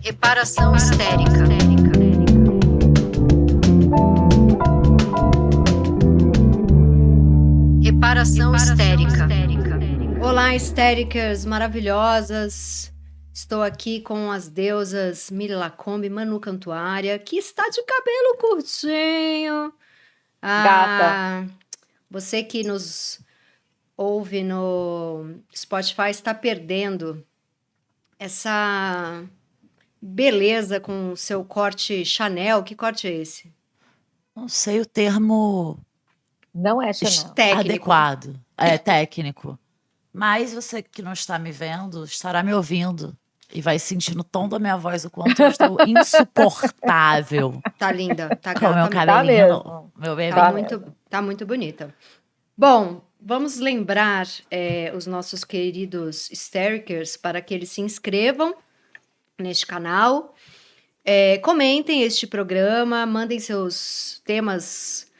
Reparação histérica. Reparação histérica. Olá, histéricas maravilhosas. Estou aqui com as deusas Mili Lacombe e Manu Cantuária, que está de cabelo curtinho. Gata. Você que nos ouve no Spotify está perdendo essa beleza com o seu corte Chanel. Que corte é esse? Não sei o termo Não é Chanel. Técnico. adequado. É técnico. Mas você que não está me vendo, estará me ouvindo. E vai sentir no tom da minha voz o quanto eu estou insuportável Tá linda, tá com gata meu mesmo. cabelinho mesmo. novo. Meu bebê. Tá mesmo. muito bonita. Bom, vamos lembrar os nossos queridos Hysterickers para que eles se inscrevam neste canal. Comentem este programa, mandem seus temas,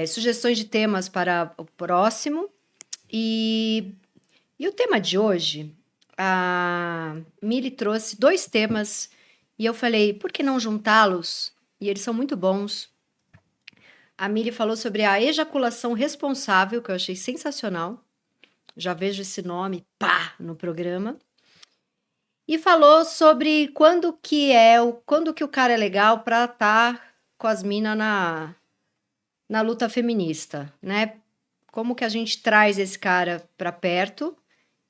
sugestões de temas para o próximo. E o tema de hoje, a Mili trouxe 2 temas e eu falei, por que não juntá-los? E eles são muito bons. A Mili falou sobre a ejaculação responsável, que eu achei sensacional. Já vejo esse nome, pá, no programa. E falou sobre quando que o cara é legal para estar com as minas na luta feminista, né? Como que a gente traz esse cara para perto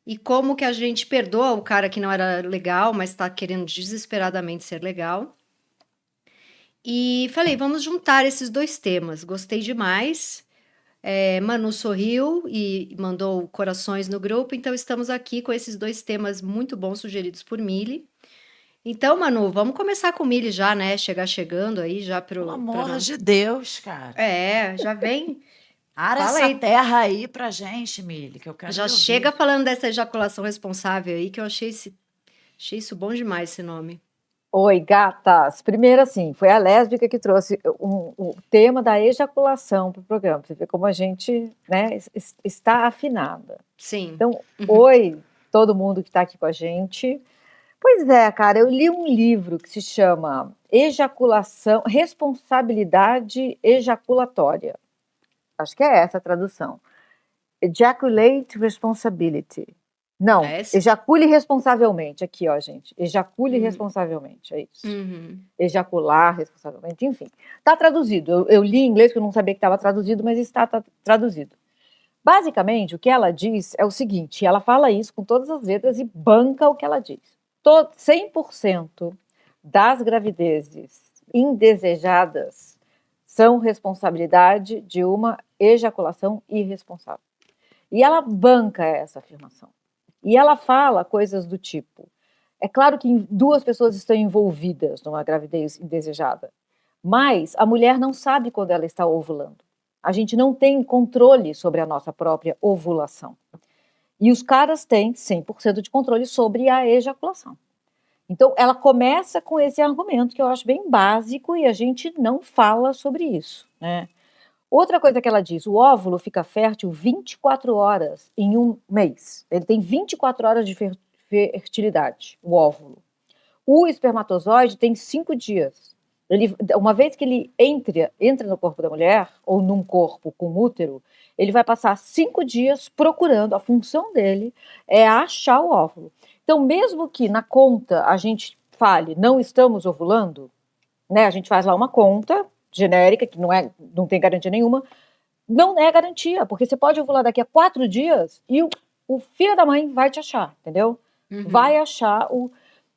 e como que a gente perdoa o cara que não era legal, mas está querendo desesperadamente ser legal. E falei, vamos juntar esses 2 temas. Gostei demais. Manu sorriu e mandou corações no grupo, então estamos aqui com esses 2 temas muito bons sugeridos por Mili. Então, Manu, vamos começar com Mili já, né? Chegando aí já pro... Pelo amor de Deus, cara. Já vem... Ara Fala essa aí. terra aí pra gente, Mili, que eu quero Já te ouvir. chega falando dessa ejaculação responsável aí, que eu achei isso bom demais, esse nome. Oi, gatas. Primeiro, assim, foi a lésbica que trouxe o tema da ejaculação para o programa. Você vê como a gente, né, está afinada. Sim. Então, oi, todo mundo que está aqui com a gente. Pois é, cara, eu li um livro que se chama Responsabilidade Ejaculatória. Acho que é essa a tradução. Ejaculate Responsibility. Não, ejacule responsavelmente. Aqui, ó, gente. Ejacule responsavelmente, é isso. Ejacular responsavelmente, enfim. Está traduzido. Eu li em inglês, porque eu não sabia que estava traduzido, mas está traduzido. Basicamente, o que ela diz é o seguinte, ela fala isso com todas as letras e banca o que ela diz. 100% das gravidezes indesejadas são responsabilidade de uma ejaculação irresponsável. E ela banca essa afirmação. E ela fala coisas do tipo, é claro que 2 pessoas estão envolvidas numa gravidez indesejada, mas a mulher não sabe quando ela está ovulando. A gente não tem controle sobre a nossa própria ovulação. E os caras têm 100% de controle sobre a ejaculação. Então, ela começa com esse argumento que eu acho bem básico e a gente não fala sobre isso, né? Outra coisa que ela diz, o óvulo fica fértil 24 horas em um mês. Ele tem 24 horas de fertilidade, o óvulo. O espermatozoide tem 5 dias. Uma vez que ele entra no corpo da mulher, ou num corpo com útero, ele vai passar 5 dias procurando, a função dele é achar o óvulo. Então, mesmo que na conta a gente fale, não estamos ovulando, né, a gente faz lá uma conta genérica, que não tem garantia nenhuma, não é garantia, porque você pode ovular daqui a 4 dias e o filho da mãe vai te achar, entendeu? Vai achar o...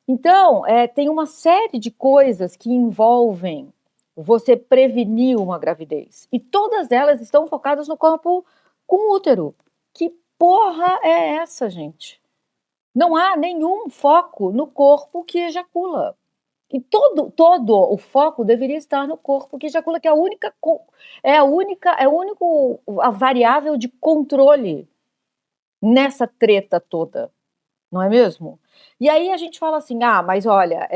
Então, tem uma série de coisas que envolvem você prevenir uma gravidez. E todas elas estão focadas no corpo com útero. Que porra é essa, gente? Não há nenhum foco no corpo que ejacula. E todo o foco deveria estar no corpo que ejacula, que é a variável de controle nessa treta toda, não é mesmo? E aí a gente fala assim, mas olha,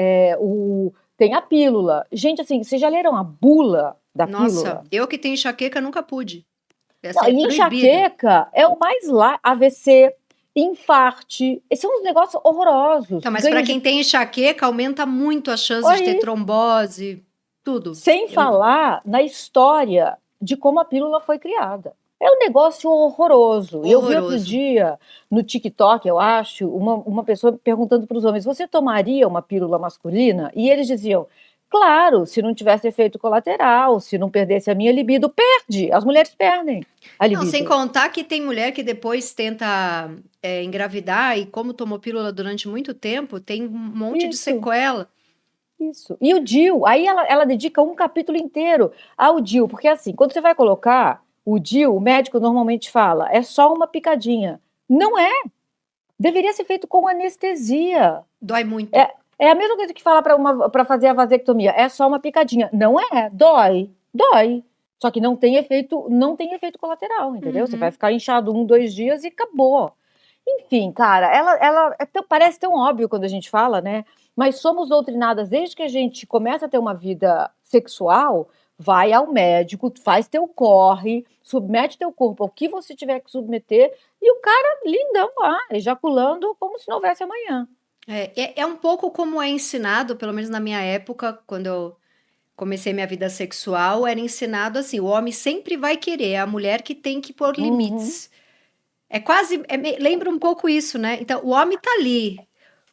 tem a pílula. Gente, assim, vocês já leram a bula da pílula? Nossa, eu que tenho enxaqueca nunca pude. Não, enxaqueca é o mais AVC, infarte. Esses são uns negócios horrorosos. Então, mas para quem tem enxaqueca, aumenta muito a chance de ter trombose, tudo. Sem falar na história de como a pílula foi criada. É um negócio horroroso. Eu vi outro dia no TikTok, eu acho, uma pessoa perguntando para os homens: você tomaria uma pílula masculina? E eles diziam: claro, se não tivesse efeito colateral, se não perdesse a minha libido, perde. As mulheres perdem a libido. Não, sem contar que tem mulher que depois tenta engravidar e como tomou pílula durante muito tempo, tem um monte de sequela. Isso. E o DIU, aí ela dedica um capítulo inteiro ao DIU, porque assim, quando você vai colocar o DIU, o médico normalmente fala, é só uma picadinha. Não é. Deveria ser feito com anestesia. Dói muito. É a mesma coisa que fala para fazer a vasectomia. É só uma picadinha. Não é. Dói. Só que não tem efeito colateral, entendeu? Você vai ficar inchado 1, 2 dias e acabou. Enfim, cara, ela parece tão óbvio quando a gente fala, né? Mas somos doutrinadas desde que a gente começa a ter uma vida sexual. Vai ao médico, faz teu corre, submete teu corpo ao que você tiver que submeter, e o cara lindão lá, ejaculando como se não houvesse amanhã. É um pouco como é ensinado, pelo menos na minha época, quando eu comecei minha vida sexual, era ensinado assim: o homem sempre vai querer, é a mulher que tem que pôr limites. Lembra um pouco isso, né? Então, o homem tá ali,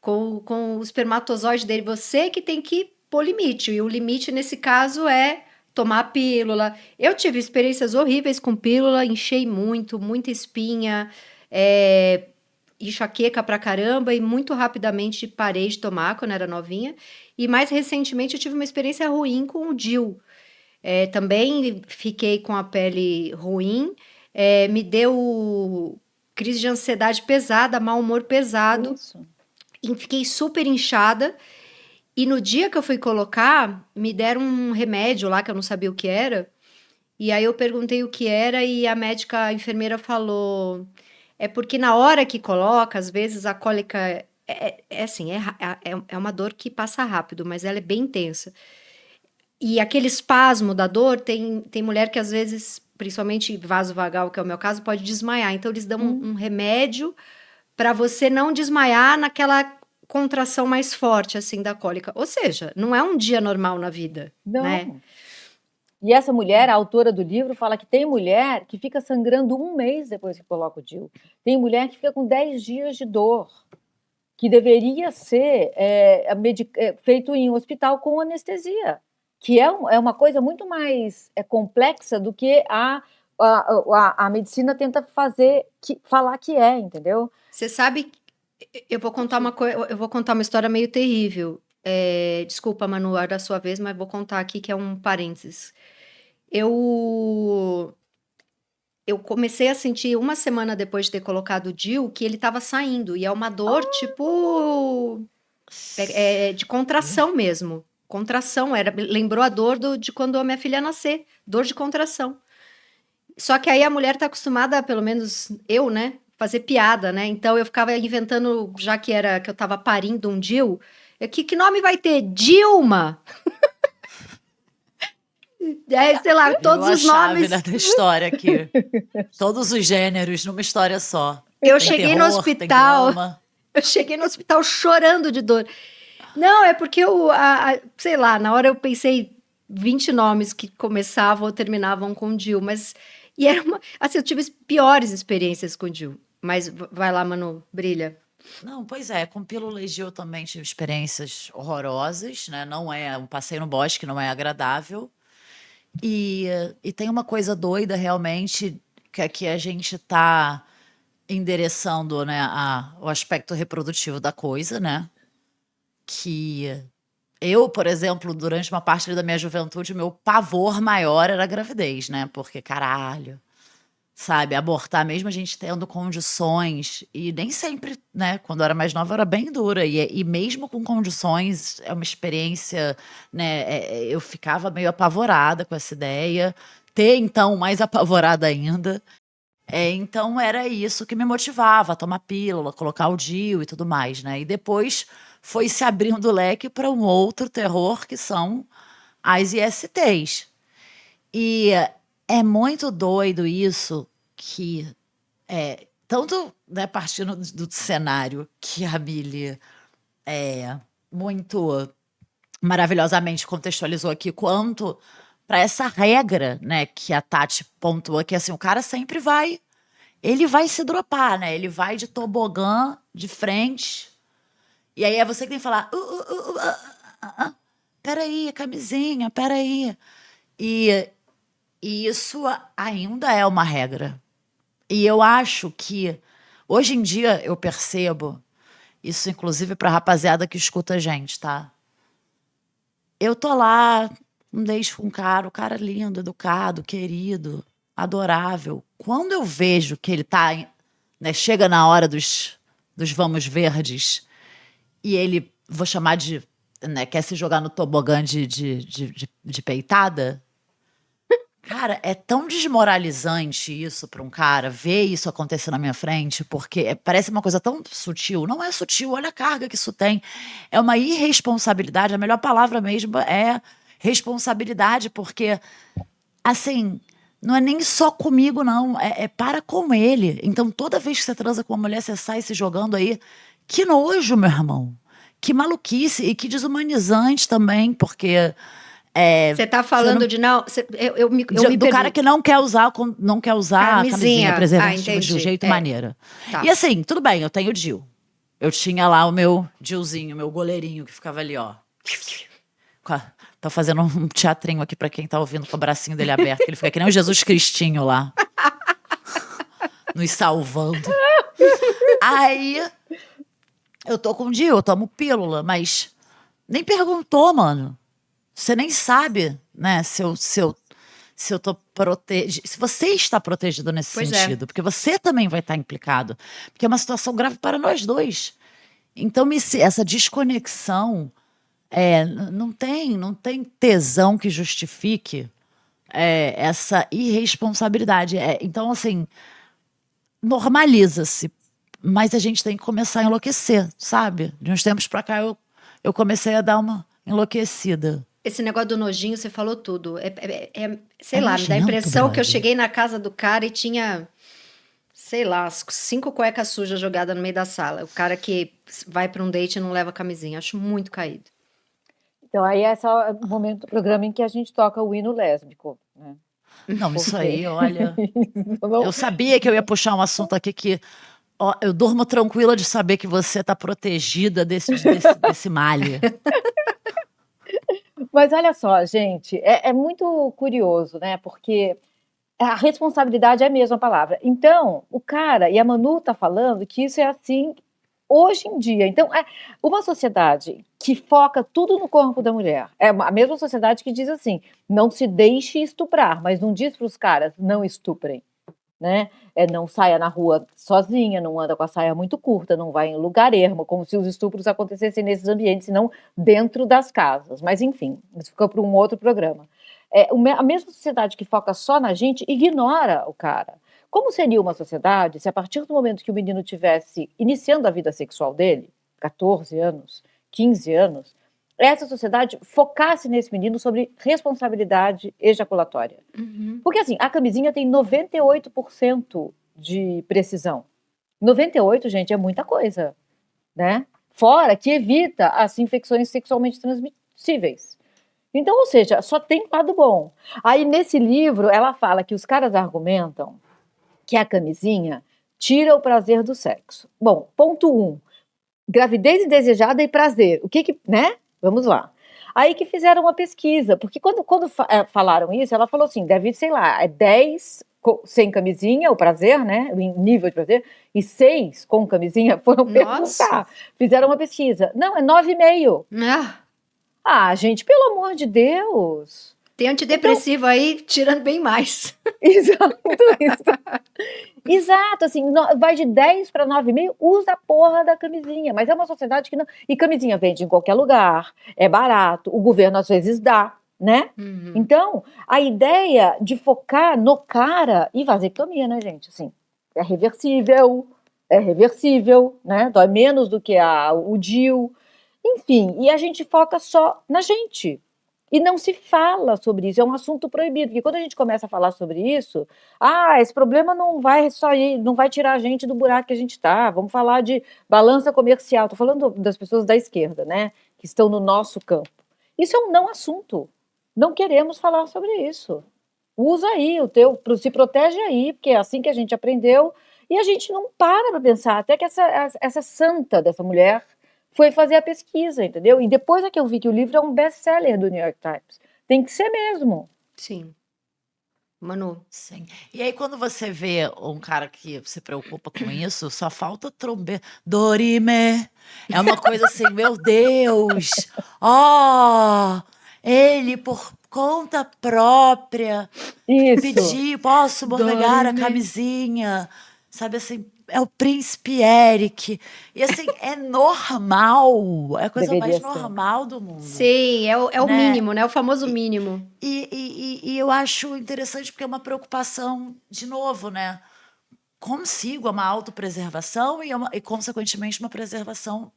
com o espermatozoide dele, você que tem que pôr limite, e o limite nesse caso é tomar pílula. Eu tive experiências horríveis com pílula, inchei muito, muita espinha, enxaqueca pra caramba, e muito rapidamente parei de tomar quando era novinha. E mais recentemente eu tive uma experiência ruim com o DIU. Também fiquei com a pele ruim, me deu crise de ansiedade pesada, mau humor pesado. Isso. E fiquei super inchada. E no dia que eu fui colocar, me deram um remédio lá que eu não sabia o que era. E aí eu perguntei o que era e a enfermeira falou: é porque na hora que coloca, às vezes a cólica é uma dor que passa rápido, mas ela é bem intensa. E aquele espasmo da dor, tem mulher que às vezes, principalmente vasovagal, que é o meu caso, pode desmaiar. Então eles dão um remédio para você não desmaiar naquela contração mais forte, assim, da cólica. Ou seja, não é um dia normal na vida, não. Né? E essa mulher, a autora do livro, fala que tem mulher que fica sangrando 1 mês depois que coloca o DIU. Tem mulher que fica com 10 dias de dor, que deveria ser feito em um hospital com anestesia, que é uma coisa muito mais complexa do que a medicina tenta falar que é, entendeu? Você sabe, eu vou contar uma história meio terrível. Desculpa, Manu, era a sua vez, mas vou contar aqui que é um parênteses. Eu comecei a sentir 1 semana depois de ter colocado o DIU que ele estava saindo, e é uma dor tipo de contração mesmo. Contração, lembrou a dor de quando a minha filha nascer, dor de contração. Só que aí a mulher tá acostumada, pelo menos eu, né, fazer piada, né? Então eu ficava inventando, já que eu tava parindo um DIU, que nome vai ter? Dilma! Sei lá, todos os nomes. Da história aqui. Todos os gêneros numa história só. Eu cheguei no hospital chorando de dor. Não, é porque sei lá, na hora eu pensei 20 nomes que começavam ou terminavam com DIU, mas era assim, eu tive piores experiências com DIU. Mas vai lá, Manu, brilha. Não, pois é, com pílula e DIU eu também tive experiências horrorosas, né? Não é um passeio no bosque, não é agradável. E tem uma coisa doida realmente, que aqui a gente tá endereçando, né, o aspecto reprodutivo da coisa, né? Que eu, por exemplo, durante uma parte da minha juventude, meu pavor maior era a gravidez, né? Porque, caralho, sabe, abortar, mesmo a gente tendo condições, e nem sempre, né, quando eu era mais nova, eu era bem dura, e mesmo com condições, é uma experiência, né, eu ficava meio apavorada com essa ideia, então, mais apavorada ainda. Então, era isso que me motivava, a tomar pílula, colocar o DIU e tudo mais, né, e depois foi se abrindo o leque para um outro terror, que são as ISTs. E é muito doido isso, que tanto, né, partindo do cenário que a Mili muito maravilhosamente contextualizou aqui, quanto para essa regra, né, que a Tati pontua, que assim, o cara sempre ele vai se dropar, né? Ele vai de tobogã de frente. E aí é você que tem que falar, peraí, camisinha, peraí. E isso ainda é uma regra. E eu acho que, hoje em dia, eu percebo, isso inclusive pra rapaziada que escuta a gente, tá? Eu tô lá, um date com um cara, o cara lindo, educado, querido, adorável. Quando eu vejo que ele tá, né, chega na hora dos vamos verdes, e ele, vou chamar de, né, quer se jogar no tobogã de peitada. Cara, é tão desmoralizante isso para um cara ver isso acontecer na minha frente, porque parece uma coisa tão sutil. Não é sutil, olha a carga que isso tem. É uma irresponsabilidade, a melhor palavra mesmo é responsabilidade, porque, assim, não é nem só comigo, não, é para com ele. Então, toda vez que você transa com uma mulher, você sai se jogando aí. Que nojo, meu irmão. Que maluquice e que desumanizante também, porque... Você tá falando de não... Eu me do cara que não quer usar a camisinha preservativa de um jeito maneiro. Tá. E assim, tudo bem, eu tenho DIU. Eu tinha lá o meu DIUzinho, meu goleirinho que ficava ali, ó. Tá fazendo um teatrinho aqui pra quem tá ouvindo com o bracinho dele aberto, que ele fica que nem o Jesus Cristinho lá. Nos salvando. Aí, eu tô com DIU, eu tomo pílula, mas nem perguntou, mano. Você nem sabe, né, se eu tô protegido, se você está protegido nesse sentido, porque você também vai estar implicado, porque é uma situação grave para nós dois. Então, essa desconexão, não tem tesão que justifique essa irresponsabilidade. Então, assim, normaliza-se, mas a gente tem que começar a enlouquecer, sabe? De uns tempos pra cá, eu comecei a dar uma enlouquecida. Esse negócio do nojinho, você falou tudo. Sei lá, me dá a impressão que eu cheguei na casa do cara e tinha, sei lá, 5 cuecas sujas jogadas no meio da sala. O cara que vai para um date e não leva camisinha. Acho muito caído. Então, aí é só o momento do programa em que a gente toca o hino lésbico, né? Não, isso aí, olha... Eu sabia que eu ia puxar um assunto aqui que... Ó, eu durmo tranquila de saber que você tá protegida desse malha. Mas olha só, gente, é muito curioso, né? Porque a responsabilidade é a mesma palavra. Então, o cara, e a Manu tá falando que isso é assim hoje em dia. Então, uma sociedade que foca tudo no corpo da mulher. É a mesma sociedade que diz assim, não se deixe estuprar, mas não diz para os caras, não estuprem. Né? Não saia na rua sozinha, não anda com a saia muito curta, não vai em lugar ermo, como se os estupros acontecessem nesses ambientes, e não dentro das casas. Mas, enfim, isso fica para um outro programa. A mesma sociedade que foca só na gente ignora o cara. Como seria uma sociedade se, a partir do momento que o menino tivesse iniciando a vida sexual dele, 14 anos, 15 anos, essa sociedade focasse nesse menino sobre responsabilidade ejaculatória. Uhum. Porque, assim, a camisinha tem 98% de precisão. 98%, gente, é muita coisa, né? Fora que evita as infecções sexualmente transmissíveis. Então, ou seja, só tem lado bom. Aí, nesse livro, ela fala que os caras argumentam que a camisinha tira o prazer do sexo. Bom, ponto 1. Gravidez indesejada e prazer. O que, né? Vamos lá. Aí que fizeram uma pesquisa, porque quando falaram isso, ela falou assim, deve, sei lá, 10 sem camisinha, o prazer, né, o nível de prazer, e 6 com camisinha, foram perguntar. Fizeram uma pesquisa. Não, é 9,5. Gente, pelo amor de Deus. Tem antidepressivo então, aí, tirando bem mais. Exato. Exato, assim, vai de 10 para 9,5, usa a porra da camisinha. Mas é uma sociedade que não... E camisinha vende em qualquer lugar, é barato, o governo às vezes dá, né? Uhum. Então, a ideia de focar no cara... E vasectomia, né, gente? Assim, é reversível, né? Dói menos do que o DIU. Enfim, e a gente foca só na gente. E não se fala sobre isso, é um assunto proibido, porque quando a gente começa a falar sobre isso, esse problema não vai sair, não vai tirar a gente do buraco que a gente está, vamos falar de balança comercial, estou falando das pessoas da esquerda, né, que estão no nosso campo. Isso é um não assunto, não queremos falar sobre isso. Usa aí, se protege aí, porque é assim que a gente aprendeu, e a gente não para pensar, até que essa santa dessa mulher foi fazer a pesquisa, entendeu? E depois é que eu vi que o livro é um best-seller do New York Times. Tem que ser mesmo. Sim. Manu. Sim. E aí, quando você vê um cara que se preocupa com isso, só falta trombeta. Dorime! É uma coisa assim, meu Deus! Ele, por conta própria, pediu, posso borregar a camisinha. Sabe assim, é o príncipe Eric. E assim, é normal. É a coisa mais normal do mundo. Sim, é o mínimo, né? O famoso mínimo. E eu acho interessante porque é uma preocupação, de novo, né? Consigo uma autopreservação e, consequentemente, uma preservação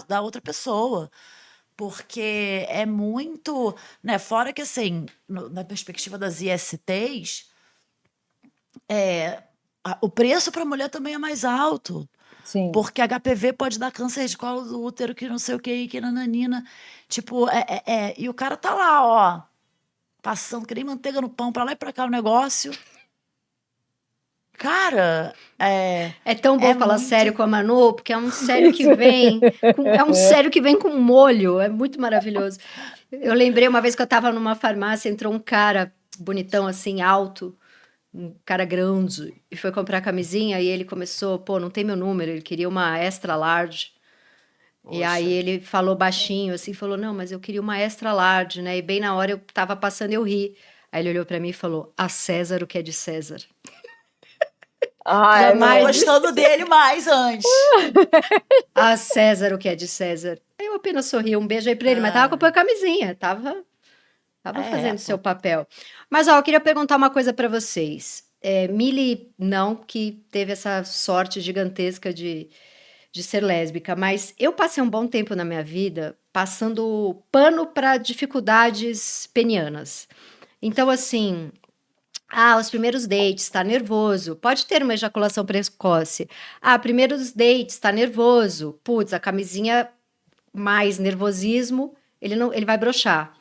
da outra pessoa. Porque é muito, né? Fora que, assim, na perspectiva das ISTs, o preço para a mulher também é mais alto. Sim. Porque HPV pode dar câncer de colo do útero, que não sei o que nananina. Tipo, e o cara tá lá, passando que nem manteiga no pão, pra lá e pra cá o negócio. Cara, é tão bom falar sério com a Manu, porque é um sério que vem com molho, é muito maravilhoso. Eu lembrei uma vez que eu tava numa farmácia, entrou um cara bonitão assim, alto, um cara grande, e foi comprar camisinha, e ele começou, não tem meu número, ele queria uma extra large. Poxa. E aí ele falou baixinho, assim, falou, não, mas eu queria uma extra large, né? E bem na hora eu tava passando, eu ri. Aí ele olhou pra mim e falou, a César o que é de César. Jamais gostando dele mais antes. A César o que é de César. Aí eu apenas sorri, um beijo aí pra ele, mas tava com a camisinha, tava fazendo seu papel. Mas, eu queria perguntar uma coisa pra vocês. Mili não, que teve essa sorte gigantesca de ser lésbica, mas eu passei um bom tempo na minha vida passando pano para dificuldades penianas. Então, assim, os primeiros dates, tá nervoso, pode ter uma ejaculação precoce. Primeiros dates, tá nervoso, putz, a camisinha mais nervosismo, ele vai broxar.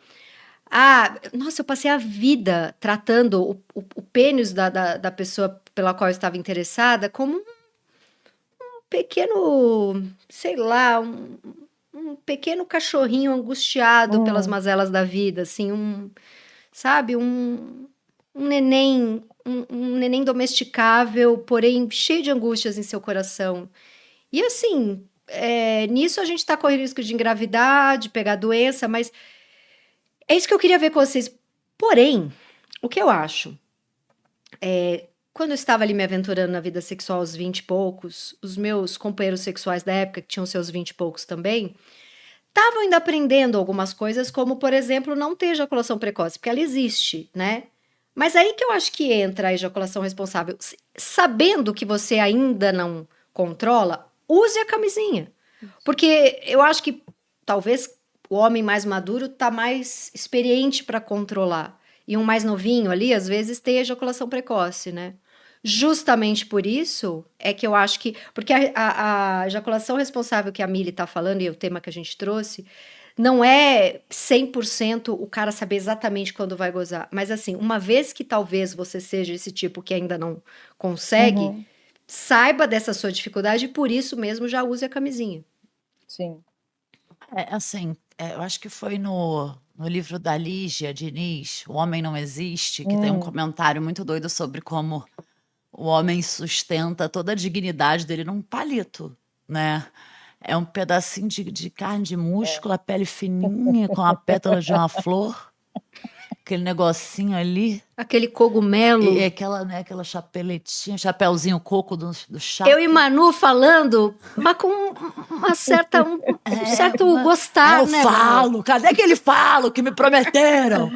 Nossa, eu passei a vida tratando o pênis da pessoa pela qual eu estava interessada como um pequeno, sei lá, um pequeno cachorrinho angustiado pelas mazelas da vida, assim, sabe, um neném, um neném domesticável, porém cheio de angústias em seu coração. E assim, nisso a gente tá correndo risco de engravidar, de pegar doença, mas é isso que eu queria ver com vocês. Porém, o que eu acho quando eu estava ali me aventurando na vida sexual aos 20 e poucos, os meus companheiros sexuais da época, que tinham seus 20 e poucos também, estavam ainda aprendendo algumas coisas, como, por exemplo, não ter ejaculação precoce, porque ela existe, né? Mas aí que eu acho que entra a ejaculação responsável. Sabendo que você ainda não controla, use a camisinha. Porque eu acho que talvez o homem mais maduro tá mais experiente para controlar. E um mais novinho ali, às vezes, tem ejaculação precoce, né? Justamente por isso é que eu acho que... Porque a ejaculação responsável que a Mili tá falando, e o tema que a gente trouxe, não é 100% o cara saber exatamente quando vai gozar. Mas assim, uma vez que talvez você seja esse tipo que ainda não consegue, saiba dessa sua dificuldade e por isso mesmo já use a camisinha. Sim. Assim, eu acho que foi no livro da Lígia Diniz, O Homem Não Existe, que tem um comentário muito doido sobre como o homem sustenta toda a dignidade dele num palito, né? É um pedacinho de carne de músculo, a pele fininha, com a pétala de uma flor, aquele negocinho ali. Aquele cogumelo. E aquela chapeletinha, chapéuzinho coco do chá. Eu e Manu falando, mas com um certo gostar, né? Eu falo, cadê aquele falo que me prometeram?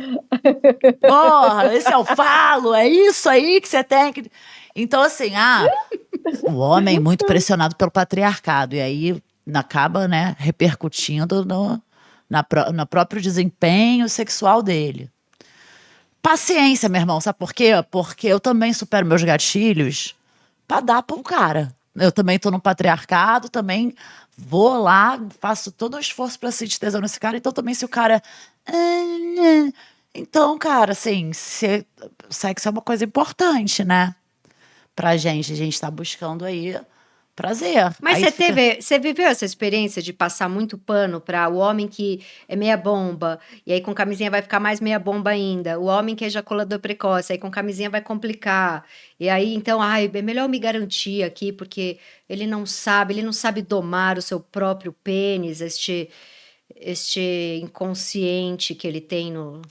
Porra, esse é o falo, é isso aí que você tem que... Então, assim, o homem muito pressionado pelo patriarcado, e aí acaba, né, repercutindo no próprio desempenho sexual dele. Paciência, meu irmão, sabe por quê? Porque eu também supero meus gatilhos pra dar pra um cara. Eu também tô no patriarcado, também vou lá, faço todo o esforço pra sentir tesão nesse cara. Então também se o cara... Então, cara, assim, sexo é uma coisa importante, né? Pra gente, a gente tá buscando aí prazer. Mas Aí você viveu essa experiência de passar muito pano para o homem que é meia bomba, e aí com camisinha vai ficar mais meia bomba ainda. O homem que é ejaculador precoce, aí com camisinha vai complicar. E aí, então, ai, é melhor me garantir aqui, porque ele não sabe domar o seu próprio pênis, este inconsciente que ele tem no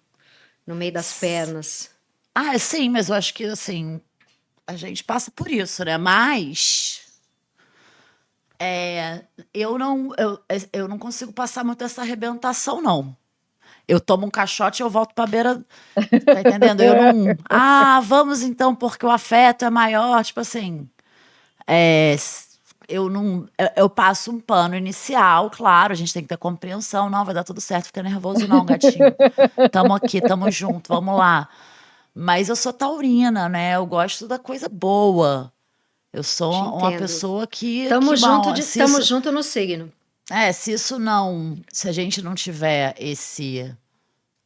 meio das pernas. sim, mas eu acho que, assim, a gente passa por isso, né? Mas... eu não consigo passar muito essa arrebentação, não. Eu tomo um caixote e eu volto pra beira. Tá entendendo? Eu não. Vamos então, porque o afeto é maior. Tipo assim. Eu não. Eu passo um pano inicial, claro, a gente tem que ter compreensão. Não, vai dar tudo certo, fica nervoso, não, gatinho. Tamo aqui, tamo junto, vamos lá. Mas eu sou taurina, né? Eu gosto da coisa boa. Eu sou Te uma entendo. pessoa que Tamo bom, tamo junto no signo. se a gente não tiver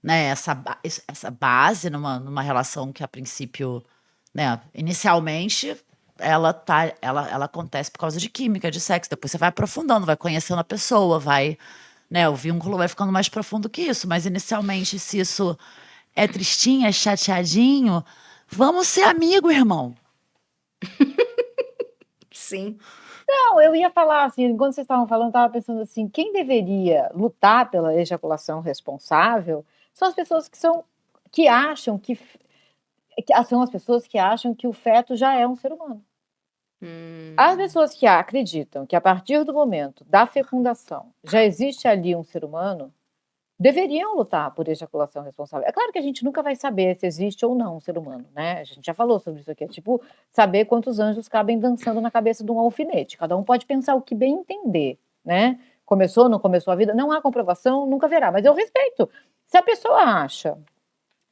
né, essa base numa relação que a princípio, né, inicialmente ela acontece por causa de química, de sexo, depois você vai aprofundando, vai conhecendo a pessoa, né, o vínculo vai ficando mais profundo que isso, mas inicialmente se isso é tristinho, é chateadinho, vamos ser amigo, irmão. Sim. Não, eu ia falar assim, enquanto vocês estavam falando, eu estava pensando assim, quem deveria lutar pela ejaculação responsável são as pessoas que acham são as pessoas que acham que o feto já é um ser humano. As pessoas que acreditam que a partir do momento da fecundação já existe ali um ser humano, deveriam lutar por ejaculação responsável. É claro que a gente nunca vai saber se existe ou não um ser humano, né? A gente já falou sobre isso aqui. É tipo saber quantos anjos cabem dançando na cabeça de um alfinete. Cada um pode pensar o que bem entender, né? Começou, não começou a vida, não há comprovação, nunca verá. Mas eu respeito. Se a pessoa acha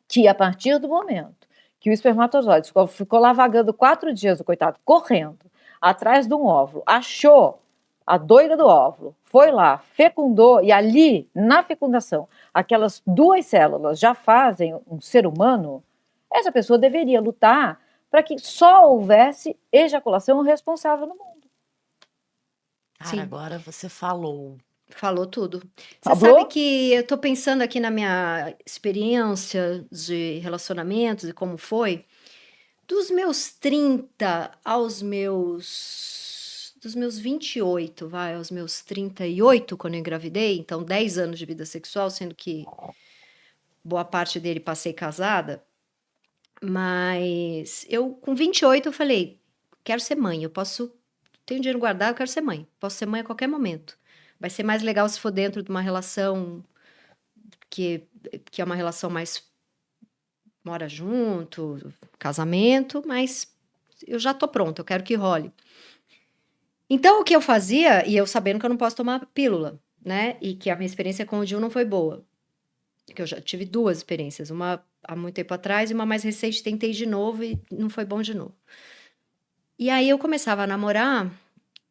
que a partir do momento que o espermatozoide ficou lá vagando 4 dias, o coitado, correndo atrás de um óvulo, achou a doida do óvulo, foi lá, fecundou, e ali, na fecundação, aquelas 2 células já fazem um ser humano, essa pessoa deveria lutar para que só houvesse ejaculação responsável no mundo. Cara, Sim. agora você falou. Falou tudo. Você sabe que eu tô pensando aqui na minha experiência de relacionamentos e como foi. Dos meus 30 aos dos meus 28, aos meus 38, quando eu engravidei, então 10 anos de vida sexual, sendo que boa parte dele passei casada, mas eu com 28 eu falei, quero ser mãe, tenho dinheiro guardado, eu quero ser mãe, posso ser mãe a qualquer momento. Vai ser mais legal se for dentro de uma relação que é uma relação mais mora junto, casamento, mas eu já tô pronta, eu quero que role. Então, o que eu fazia, e eu sabendo que eu não posso tomar pílula, né? E que a minha experiência com o DIU não foi boa. Que eu já tive 2 experiências, uma há muito tempo atrás e uma mais recente, tentei de novo e não foi bom de novo. E aí eu começava a namorar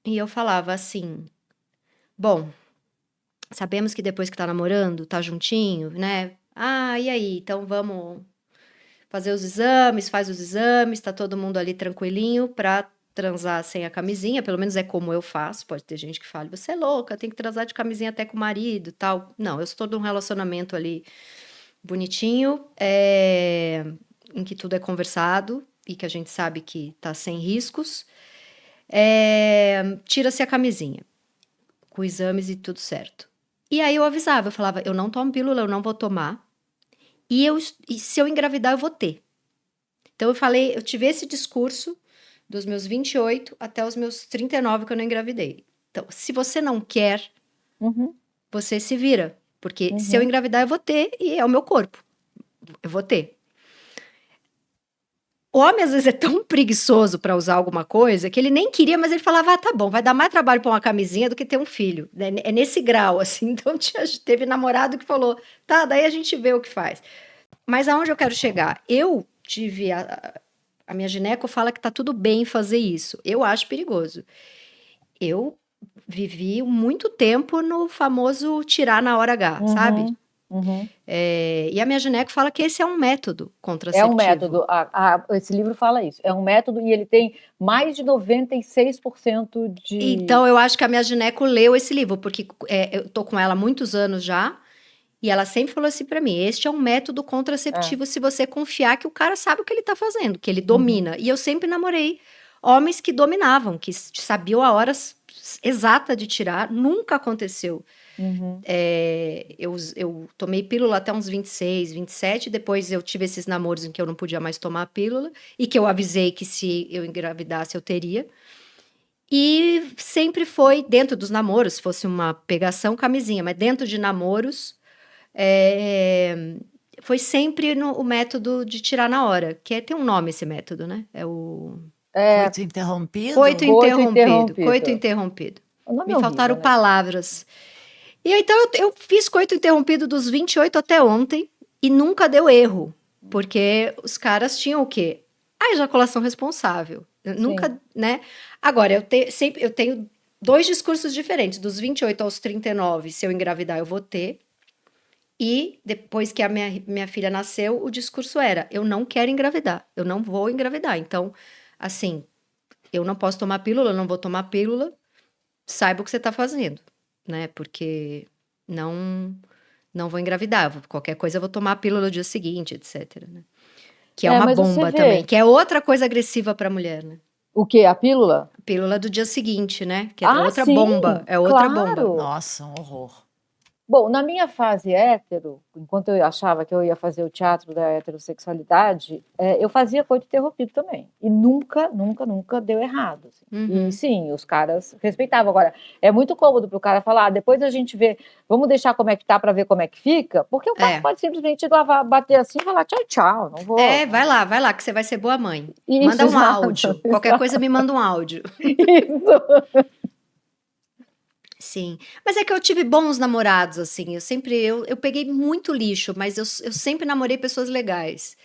e eu falava assim: bom, sabemos que depois que tá namorando, tá juntinho, né? E aí? Então vamos fazer os exames, faz os exames, tá todo mundo ali tranquilinho pra transar sem a camisinha, pelo menos é como eu faço. Pode ter gente que fale, você é louca, tem que transar de camisinha até com o marido, tal. Não, eu estou num relacionamento ali bonitinho, em que tudo é conversado e que a gente sabe que tá sem riscos. Tira-se a camisinha, com exames e tudo certo. E aí eu avisava, eu falava, eu não tomo pílula, eu não vou tomar. E se eu engravidar, eu vou ter. Então eu tive esse discurso dos meus 28 até os meus 39, que eu não engravidei. Então, se você não quer, você se vira. Porque se eu engravidar, eu vou ter, e é o meu corpo. Eu vou ter. O homem, às vezes, é tão preguiçoso para usar alguma coisa que ele nem queria, mas ele falava, tá bom, vai dar mais trabalho para uma camisinha do que ter um filho. É nesse grau, assim. Então, teve namorado que falou, tá, daí a gente vê o que faz. Mas aonde eu quero chegar? Eu tive... A minha gineco fala que tá tudo bem fazer isso. Eu acho perigoso. Eu vivi muito tempo no famoso tirar na hora H, sabe? E a minha gineco fala que esse é um método contraceptivo. É um método, esse livro fala isso. É um método e ele tem mais de 96% de... Então, eu acho que a minha gineco leu esse livro, porque eu tô com ela há muitos anos já, e ela sempre falou assim pra mim, este é um método contraceptivo se você confiar que o cara sabe o que ele tá fazendo, que ele domina. E eu sempre namorei homens que dominavam, que sabiam a hora exata de tirar, nunca aconteceu. Eu tomei pílula até uns 26, 27, depois eu tive esses namoros em que eu não podia mais tomar a pílula, e que eu avisei que se eu engravidasse eu teria. E sempre foi, dentro dos namoros, se fosse uma pegação, camisinha, mas dentro de namoros, foi sempre o método de tirar na hora, que tem um nome esse método, né? É o... Coito interrompido? Coito interrompido. Me faltaram palavras. E então eu fiz coito interrompido dos 28 até ontem e nunca deu erro, porque os caras tinham o quê? A ejaculação responsável. Nunca, né? Agora, eu tenho 2 discursos diferentes. Dos 28 aos 39, se eu engravidar, eu vou ter. E depois que a minha filha nasceu, o discurso era, eu não quero engravidar, eu não vou engravidar. Então, assim, eu não posso tomar pílula, eu não vou tomar pílula, saiba o que você está fazendo, né? Porque não vou engravidar, qualquer coisa eu vou tomar a pílula no dia seguinte, etc. Né? Que é uma bomba também, que é outra coisa agressiva para a mulher, né? O quê? A pílula? A pílula do dia seguinte, né? Que é outra bomba, é outra bomba. Nossa, um horror. Bom, na minha fase hétero, enquanto eu achava que eu ia fazer o teatro da heterossexualidade, eu fazia coito interrompido também. E nunca deu errado. Assim. E sim, os caras respeitavam. Agora, é muito cômodo para o cara falar, depois a gente vê, vamos deixar como é que tá para ver como é que fica, porque o cara pode simplesmente bater assim e falar tchau, tchau, não vou. Vai lá, que você vai ser boa mãe. Isso, manda um áudio. Qualquer coisa me manda um áudio. Isso. Sim, mas é que eu tive bons namorados, assim, eu peguei muito lixo, mas eu sempre namorei pessoas legais,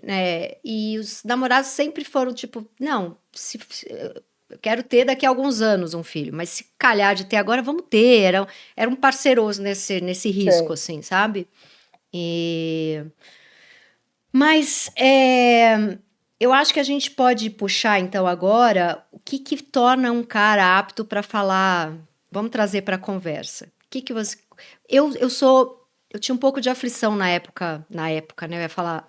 né, e os namorados sempre foram tipo, não, eu quero ter daqui a alguns anos um filho, mas se calhar de ter agora, vamos ter, era um parceiroso nesse risco, assim, sabe? Mas eu acho que a gente pode puxar, então, agora, o que torna um cara apto para falar... Vamos trazer para a conversa. Que você... Eu tinha um pouco de aflição na época, né? Eu ia falar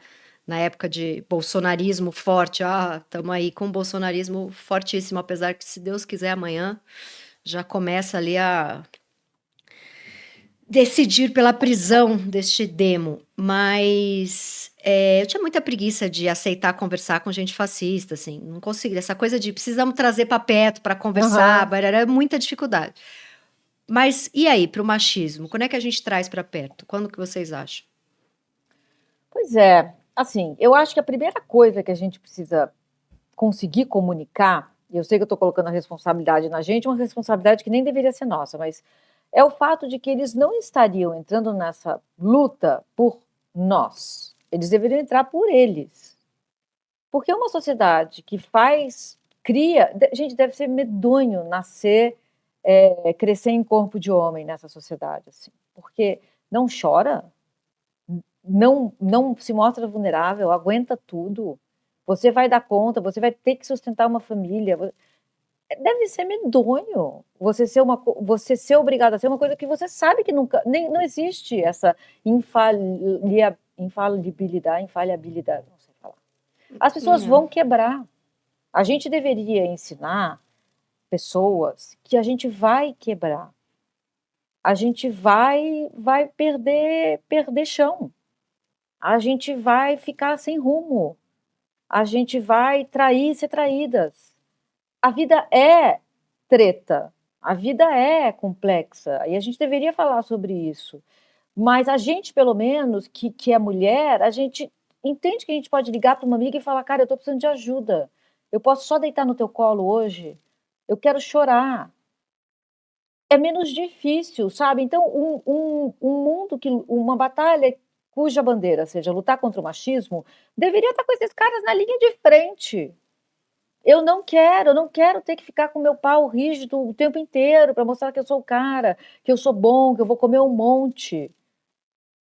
na época de bolsonarismo forte. Estamos aí com um bolsonarismo fortíssimo, apesar que, se Deus quiser, amanhã já começa ali a decidir pela prisão deste demo. Mas eu tinha muita preguiça de aceitar conversar com gente fascista, assim. Não conseguia. Essa coisa de precisamos trazer para perto para conversar, era muita dificuldade. Mas e aí, para o machismo? Quando é que a gente traz para perto? Quando que vocês acham? Pois é, assim, eu acho que a primeira coisa que a gente precisa conseguir comunicar, e eu sei que eu estou colocando a responsabilidade na gente, uma responsabilidade que nem deveria ser nossa, mas é o fato de que eles não estariam entrando nessa luta por nós. Eles deveriam entrar por eles. Porque uma sociedade que cria... Gente, deve ser medonho nascer, crescer em corpo de homem nessa sociedade. Assim, porque não chora, não se mostra vulnerável, aguenta tudo. Você vai dar conta, você vai ter que sustentar uma família. Deve ser medonho você ser obrigado a ser uma coisa que você sabe que nunca... não existe essa infalibilidade, não sei falar. As pessoas vão quebrar. A gente deveria ensinar pessoas que a gente vai quebrar. A gente vai perder chão. A gente vai ficar sem rumo. A gente vai ser traídas. A vida é treta. A vida é complexa. E a gente deveria falar sobre isso. Mas a gente, pelo menos, que é mulher, a gente entende que a gente pode ligar para uma amiga e falar, cara, eu tô precisando de ajuda. Eu posso só deitar no teu colo hoje? Eu quero chorar. É menos difícil, sabe? Então, um mundo uma batalha cuja bandeira seja lutar contra o machismo, deveria estar com esses caras na linha de frente. Eu não quero ter que ficar com meu pau rígido o tempo inteiro para mostrar que eu sou o cara, que eu sou bom, que eu vou comer um monte.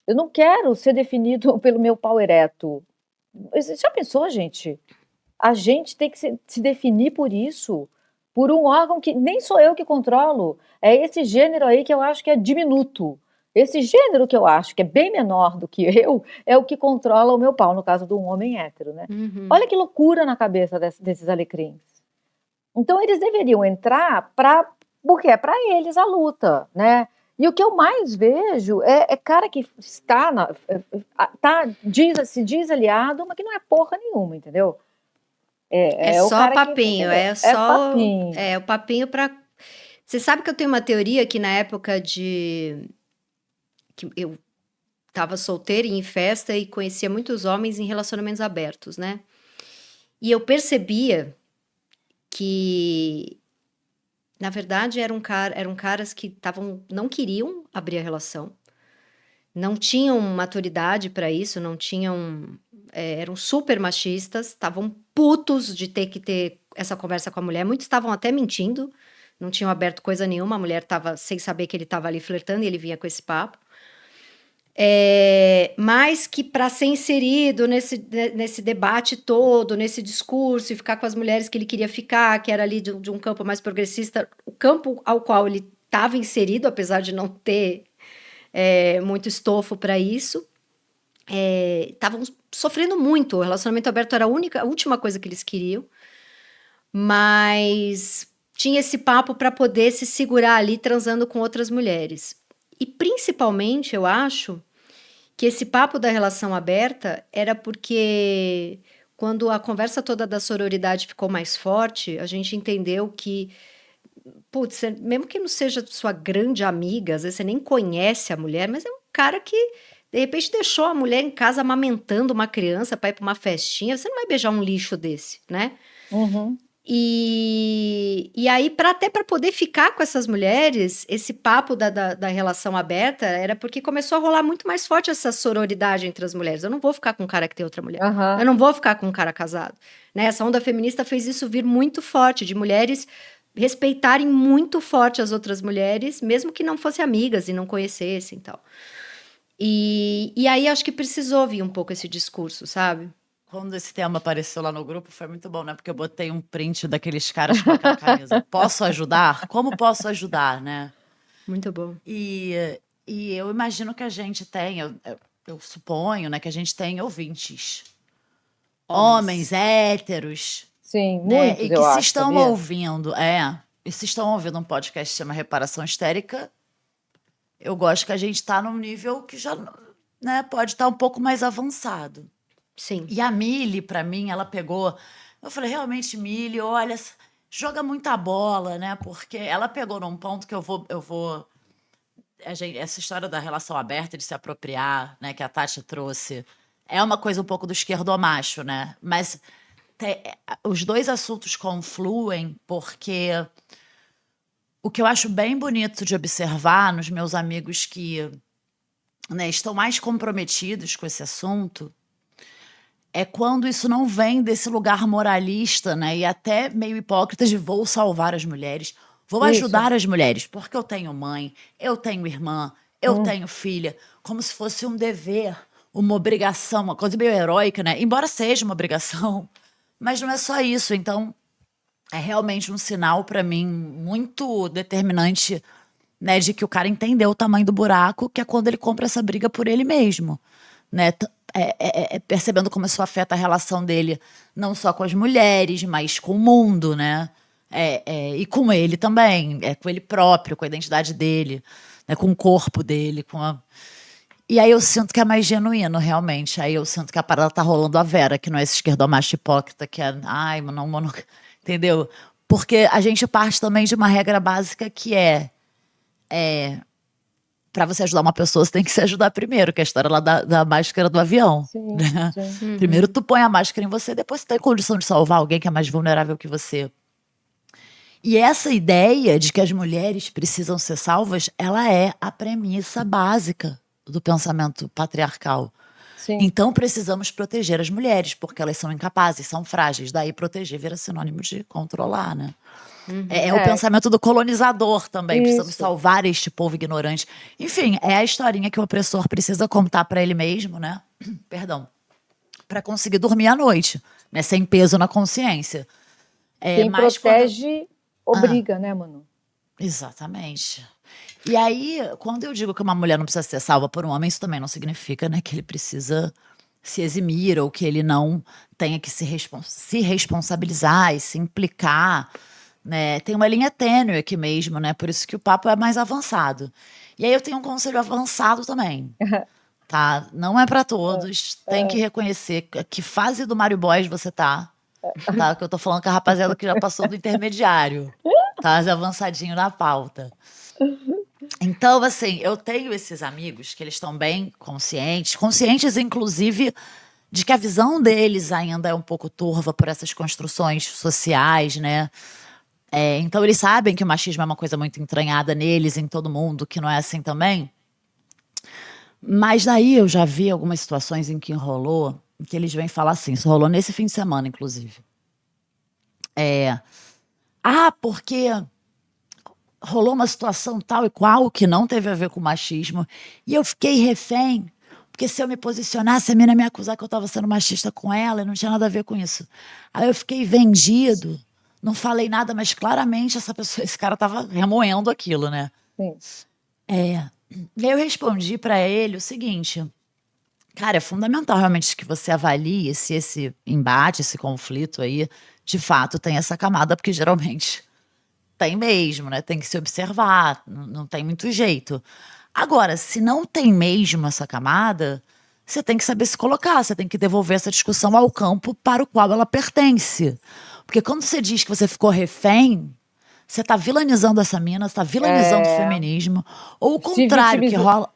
Eu não quero ser definido pelo meu pau ereto. Você já pensou, gente? A gente tem que se definir por isso, por um órgão que nem sou eu que controlo. É esse gênero aí que eu acho que é diminuto. Esse gênero que eu acho que é bem menor do que eu, é o que controla o meu pau, no caso de um homem hétero, né? Olha que loucura na cabeça desses alecrins. Então eles deveriam entrar porque é para eles a luta, né? E o que eu mais vejo é cara que está se diz aliado, mas que não é porra nenhuma, entendeu? É o só cara papinho, que, é só papinho. o papinho para. Você sabe que eu tenho uma teoria que na época que eu estava solteira e em festa e conhecia muitos homens em relacionamentos abertos, né? E eu percebia que, na verdade, eram caras que não queriam abrir a relação, não tinham maturidade para isso, não tinham, eram super machistas, estavam putos de ter que ter essa conversa com a mulher, muitos estavam até mentindo, não tinham aberto coisa nenhuma, a mulher estava sem saber que ele estava ali flertando e ele vinha com esse papo. Mas que para ser inserido nesse debate todo, nesse discurso, e ficar com as mulheres que ele queria ficar, que era ali de um campo mais progressista, o campo ao qual ele estava inserido, apesar de não ter muito estofo para isso, estavam sofrendo muito. O relacionamento aberto era a última coisa que eles queriam, mas tinha esse papo para poder se segurar ali transando com outras mulheres. E principalmente, eu acho que esse papo da relação aberta era porque quando a conversa toda da sororidade ficou mais forte, a gente entendeu que, putz, mesmo que não seja sua grande amiga, às vezes você nem conhece a mulher, mas é um cara que de repente deixou a mulher em casa amamentando uma criança para ir para uma festinha, você não vai beijar um lixo desse, né? Uhum. E aí, até para poder ficar com essas mulheres, esse papo da relação aberta era porque começou a rolar muito mais forte essa sororidade entre as mulheres. Eu não vou ficar com um cara que tem outra mulher. Uhum. Eu não vou ficar com um cara casado. Né? Essa onda feminista fez isso vir muito forte, de mulheres respeitarem muito forte as outras mulheres, mesmo que não fossem amigas e não conhecessem e tal. E aí acho que precisou vir um pouco esse discurso, sabe? Quando esse tema apareceu lá no grupo, foi muito bom, né? Porque eu botei um print daqueles caras com aquela camisa. Posso ajudar? Como posso ajudar, né? Muito bom. E eu imagino que a gente tem, eu suponho, né, que a gente tem ouvintes. Homens héteros. Sim, né? muitos, E que eu se acho, estão sabia? ouvindo, e se estão ouvindo um podcast que chama Reparação Histérica, eu gosto que a gente está num nível que já, né, pode estar um pouco mais avançado. Sim. E a Mili, para mim, ela pegou. Eu falei, realmente, Mili, olha, joga muita bola, né? Porque ela pegou num ponto que eu vou. Essa história da relação aberta, de se apropriar, né, que a Tati trouxe, é uma coisa um pouco do esquerdomacho, né? Mas os dois assuntos confluem porque o que eu acho bem bonito de observar nos meus amigos que, né, estão mais comprometidos com esse assunto é quando isso não vem desse lugar moralista, né, e até meio hipócrita de vou salvar as mulheres, vou ajudar as mulheres, porque eu tenho mãe, eu tenho irmã, eu tenho filha, como se fosse um dever, uma obrigação, uma coisa meio heróica, né? Embora seja uma obrigação, mas não é só isso. Então, é realmente um sinal para mim muito determinante, né, de que o cara entendeu o tamanho do buraco, que é quando ele compra essa briga por ele mesmo, né? Percebendo como isso afeta a relação dele, não só com as mulheres, mas com o mundo, né? E com ele também, com ele próprio, com a identidade dele, né? Com o corpo dele, E aí eu sinto que é mais genuíno, realmente. Aí eu sinto que a parada tá rolando a Vera, que não é esse esquerdomacho hipócrita, que é, ai, não, entendeu? Porque a gente parte também de uma regra básica que para você ajudar uma pessoa, você tem que se ajudar primeiro, que é a história lá da máscara do avião. Sim, Né? sim. Primeiro tu põe a máscara em você, depois você tem condição de salvar alguém que é mais vulnerável que você. E essa ideia de que as mulheres precisam ser salvas, ela é a premissa básica do pensamento patriarcal. Sim. Então precisamos proteger as mulheres, porque elas são incapazes, são frágeis. Daí proteger vira sinônimo de controlar, né? É o pensamento do colonizador também. Precisamos salvar este povo ignorante. Enfim, é a historinha que o opressor precisa contar para ele mesmo, né? Perdão. Para conseguir dormir à noite, né? Sem peso na consciência. Quem protege obriga, né, Manu? Exatamente. E aí, quando eu digo que uma mulher não precisa ser salva por um homem, isso também não significa, né, que ele precisa se eximir ou que ele não tenha que se responsabilizar e se implicar, né? Tem uma linha tênue aqui mesmo, né? Por isso que o papo é mais avançado. E aí eu tenho um conselho avançado também, tá? Não é para todos. Tem que reconhecer que fase do Mario Boys você tá? Que eu tô falando com a rapaziada que já passou do intermediário, tá? Já avançadinho na pauta. Então, assim, eu tenho esses amigos que eles estão bem conscientes inclusive de que a visão deles ainda é um pouco turva por essas construções sociais, né? Então eles sabem que o machismo é uma coisa muito entranhada neles, em todo mundo, que não é assim também. Mas daí eu já vi algumas situações em que rolou, em que eles vêm falar assim, isso rolou nesse fim de semana, inclusive. Porque rolou uma situação tal e qual que não teve a ver com machismo, e eu fiquei refém, porque se eu me posicionasse, a menina me acusar que eu estava sendo machista com ela, e não tinha nada a ver com isso. Aí eu fiquei vendido, não falei nada, mas claramente esse cara estava remoendo aquilo, né? Sim. E aí eu respondi para ele o seguinte: cara, é fundamental realmente que você avalie se esse embate, esse conflito aí, de fato tem essa camada, porque geralmente tem mesmo, né? Tem que se observar, não tem muito jeito. Agora, se não tem mesmo essa camada, você tem que saber se colocar, você tem que devolver essa discussão ao campo para o qual ela pertence. Porque quando você diz que você ficou refém, você está vilanizando essa mina, você está vilanizando o feminismo. Ou o contrário, que rola.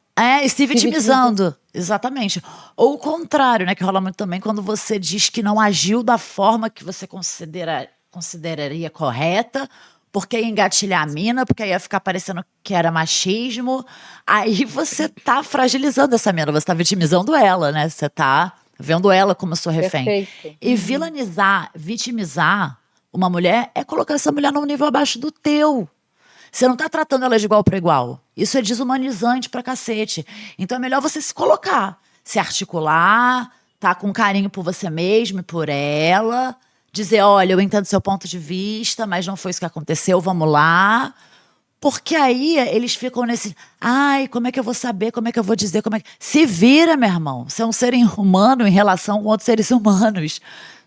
Se vitimizando. Exatamente. Ou o contrário, né? Que rola muito também quando você diz que não agiu da forma que você consideraria correta, porque ia engatilhar a mina, porque ia ficar parecendo que era machismo. Aí você tá fragilizando essa mina, você tá vitimizando ela, né? Você tá vendo ela como sua refém. Perfeito. E vitimizar uma mulher é colocar essa mulher num nível abaixo do teu. Você não tá tratando ela de igual para igual. Isso é desumanizante pra cacete. Então é melhor você se colocar, se articular, tá com carinho por você mesmo e por ela, dizer, olha, eu entendo seu ponto de vista, mas não foi isso que aconteceu, vamos lá. Porque aí eles ficam nesse, como é que eu vou saber, como é que eu vou dizer, Se vira, meu irmão, você é um ser humano em relação com outros seres humanos,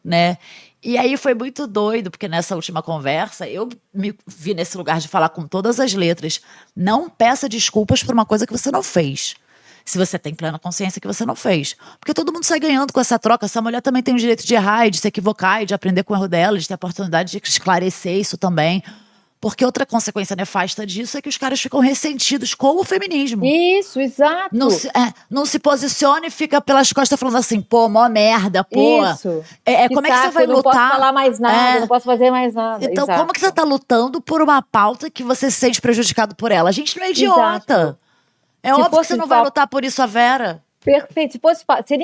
né? E aí foi muito doido, porque nessa última conversa eu me vi nesse lugar de falar com todas as letras. Não peça desculpas por uma coisa que você não fez. Se você tem plena consciência que você não fez. Porque todo mundo sai ganhando com essa troca. Essa mulher também tem o direito de errar, e de se equivocar, e de aprender com o erro dela, de ter a oportunidade de esclarecer isso também. Porque outra consequência nefasta disso é que os caras ficam ressentidos com o feminismo. Isso, exato. Não se posiciona e fica pelas costas falando assim, pô, mó merda, pô. Isso. Como é que você vai lutar? Não posso falar mais nada, não posso fazer mais nada. Então, exato. como que você tá lutando por uma pauta que você se sente prejudicado por ela? A gente não é idiota. Exato. É óbvio que você não vai lutar por isso, a Vera. Perfeito. Se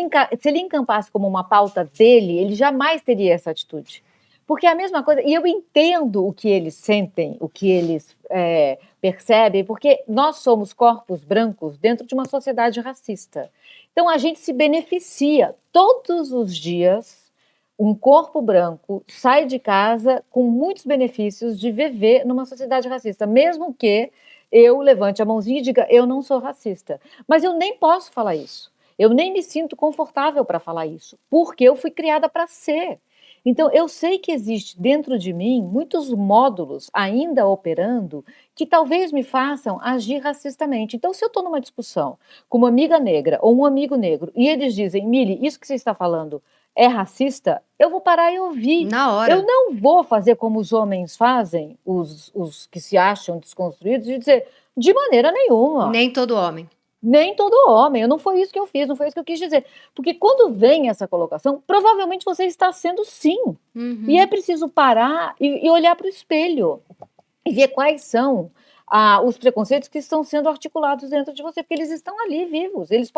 ele encampasse como uma pauta dele, ele jamais teria essa atitude. Porque é a mesma coisa, e eu entendo o que eles sentem, o que eles percebem, porque nós somos corpos brancos dentro de uma sociedade racista. Então a gente se beneficia todos os dias. Um corpo branco sai de casa com muitos benefícios de viver numa sociedade racista, mesmo que eu levante a mãozinha e diga, eu não sou racista. Mas eu nem posso falar isso. Eu nem me sinto confortável para falar isso, porque eu fui criada para ser. Então, eu sei que existe dentro de mim muitos módulos ainda operando que talvez me façam agir racistamente. Então, se eu estou numa discussão com uma amiga negra ou um amigo negro e eles dizem, Mili, isso que você está falando é racista, eu vou parar e ouvir. Na hora. Eu não vou fazer como os homens fazem, os que se acham desconstruídos, de dizer, de maneira nenhuma. Nem todo homem. Nem todo homem. Não foi isso que eu fiz, não foi isso que eu quis dizer. Porque quando vem essa colocação, provavelmente você está sendo sim. Uhum. E é preciso parar e olhar para o espelho e ver quais são os preconceitos que estão sendo articulados dentro de você, porque eles estão ali vivos, eles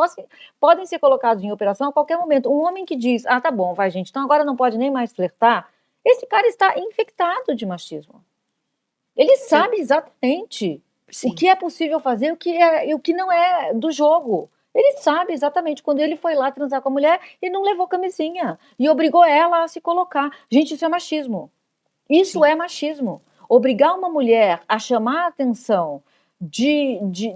podem ser colocados em operação a qualquer momento. Um homem que diz, tá bom, vai gente, então agora não pode nem mais flertar, esse cara está infectado de machismo. Ele sabe exatamente o que é possível fazer e o que não é do jogo. Ele sabe exatamente quando ele foi lá transar com a mulher e não levou camisinha e obrigou ela a se colocar. Gente, isso é machismo. Isso é machismo. Obrigar uma mulher a chamar a atenção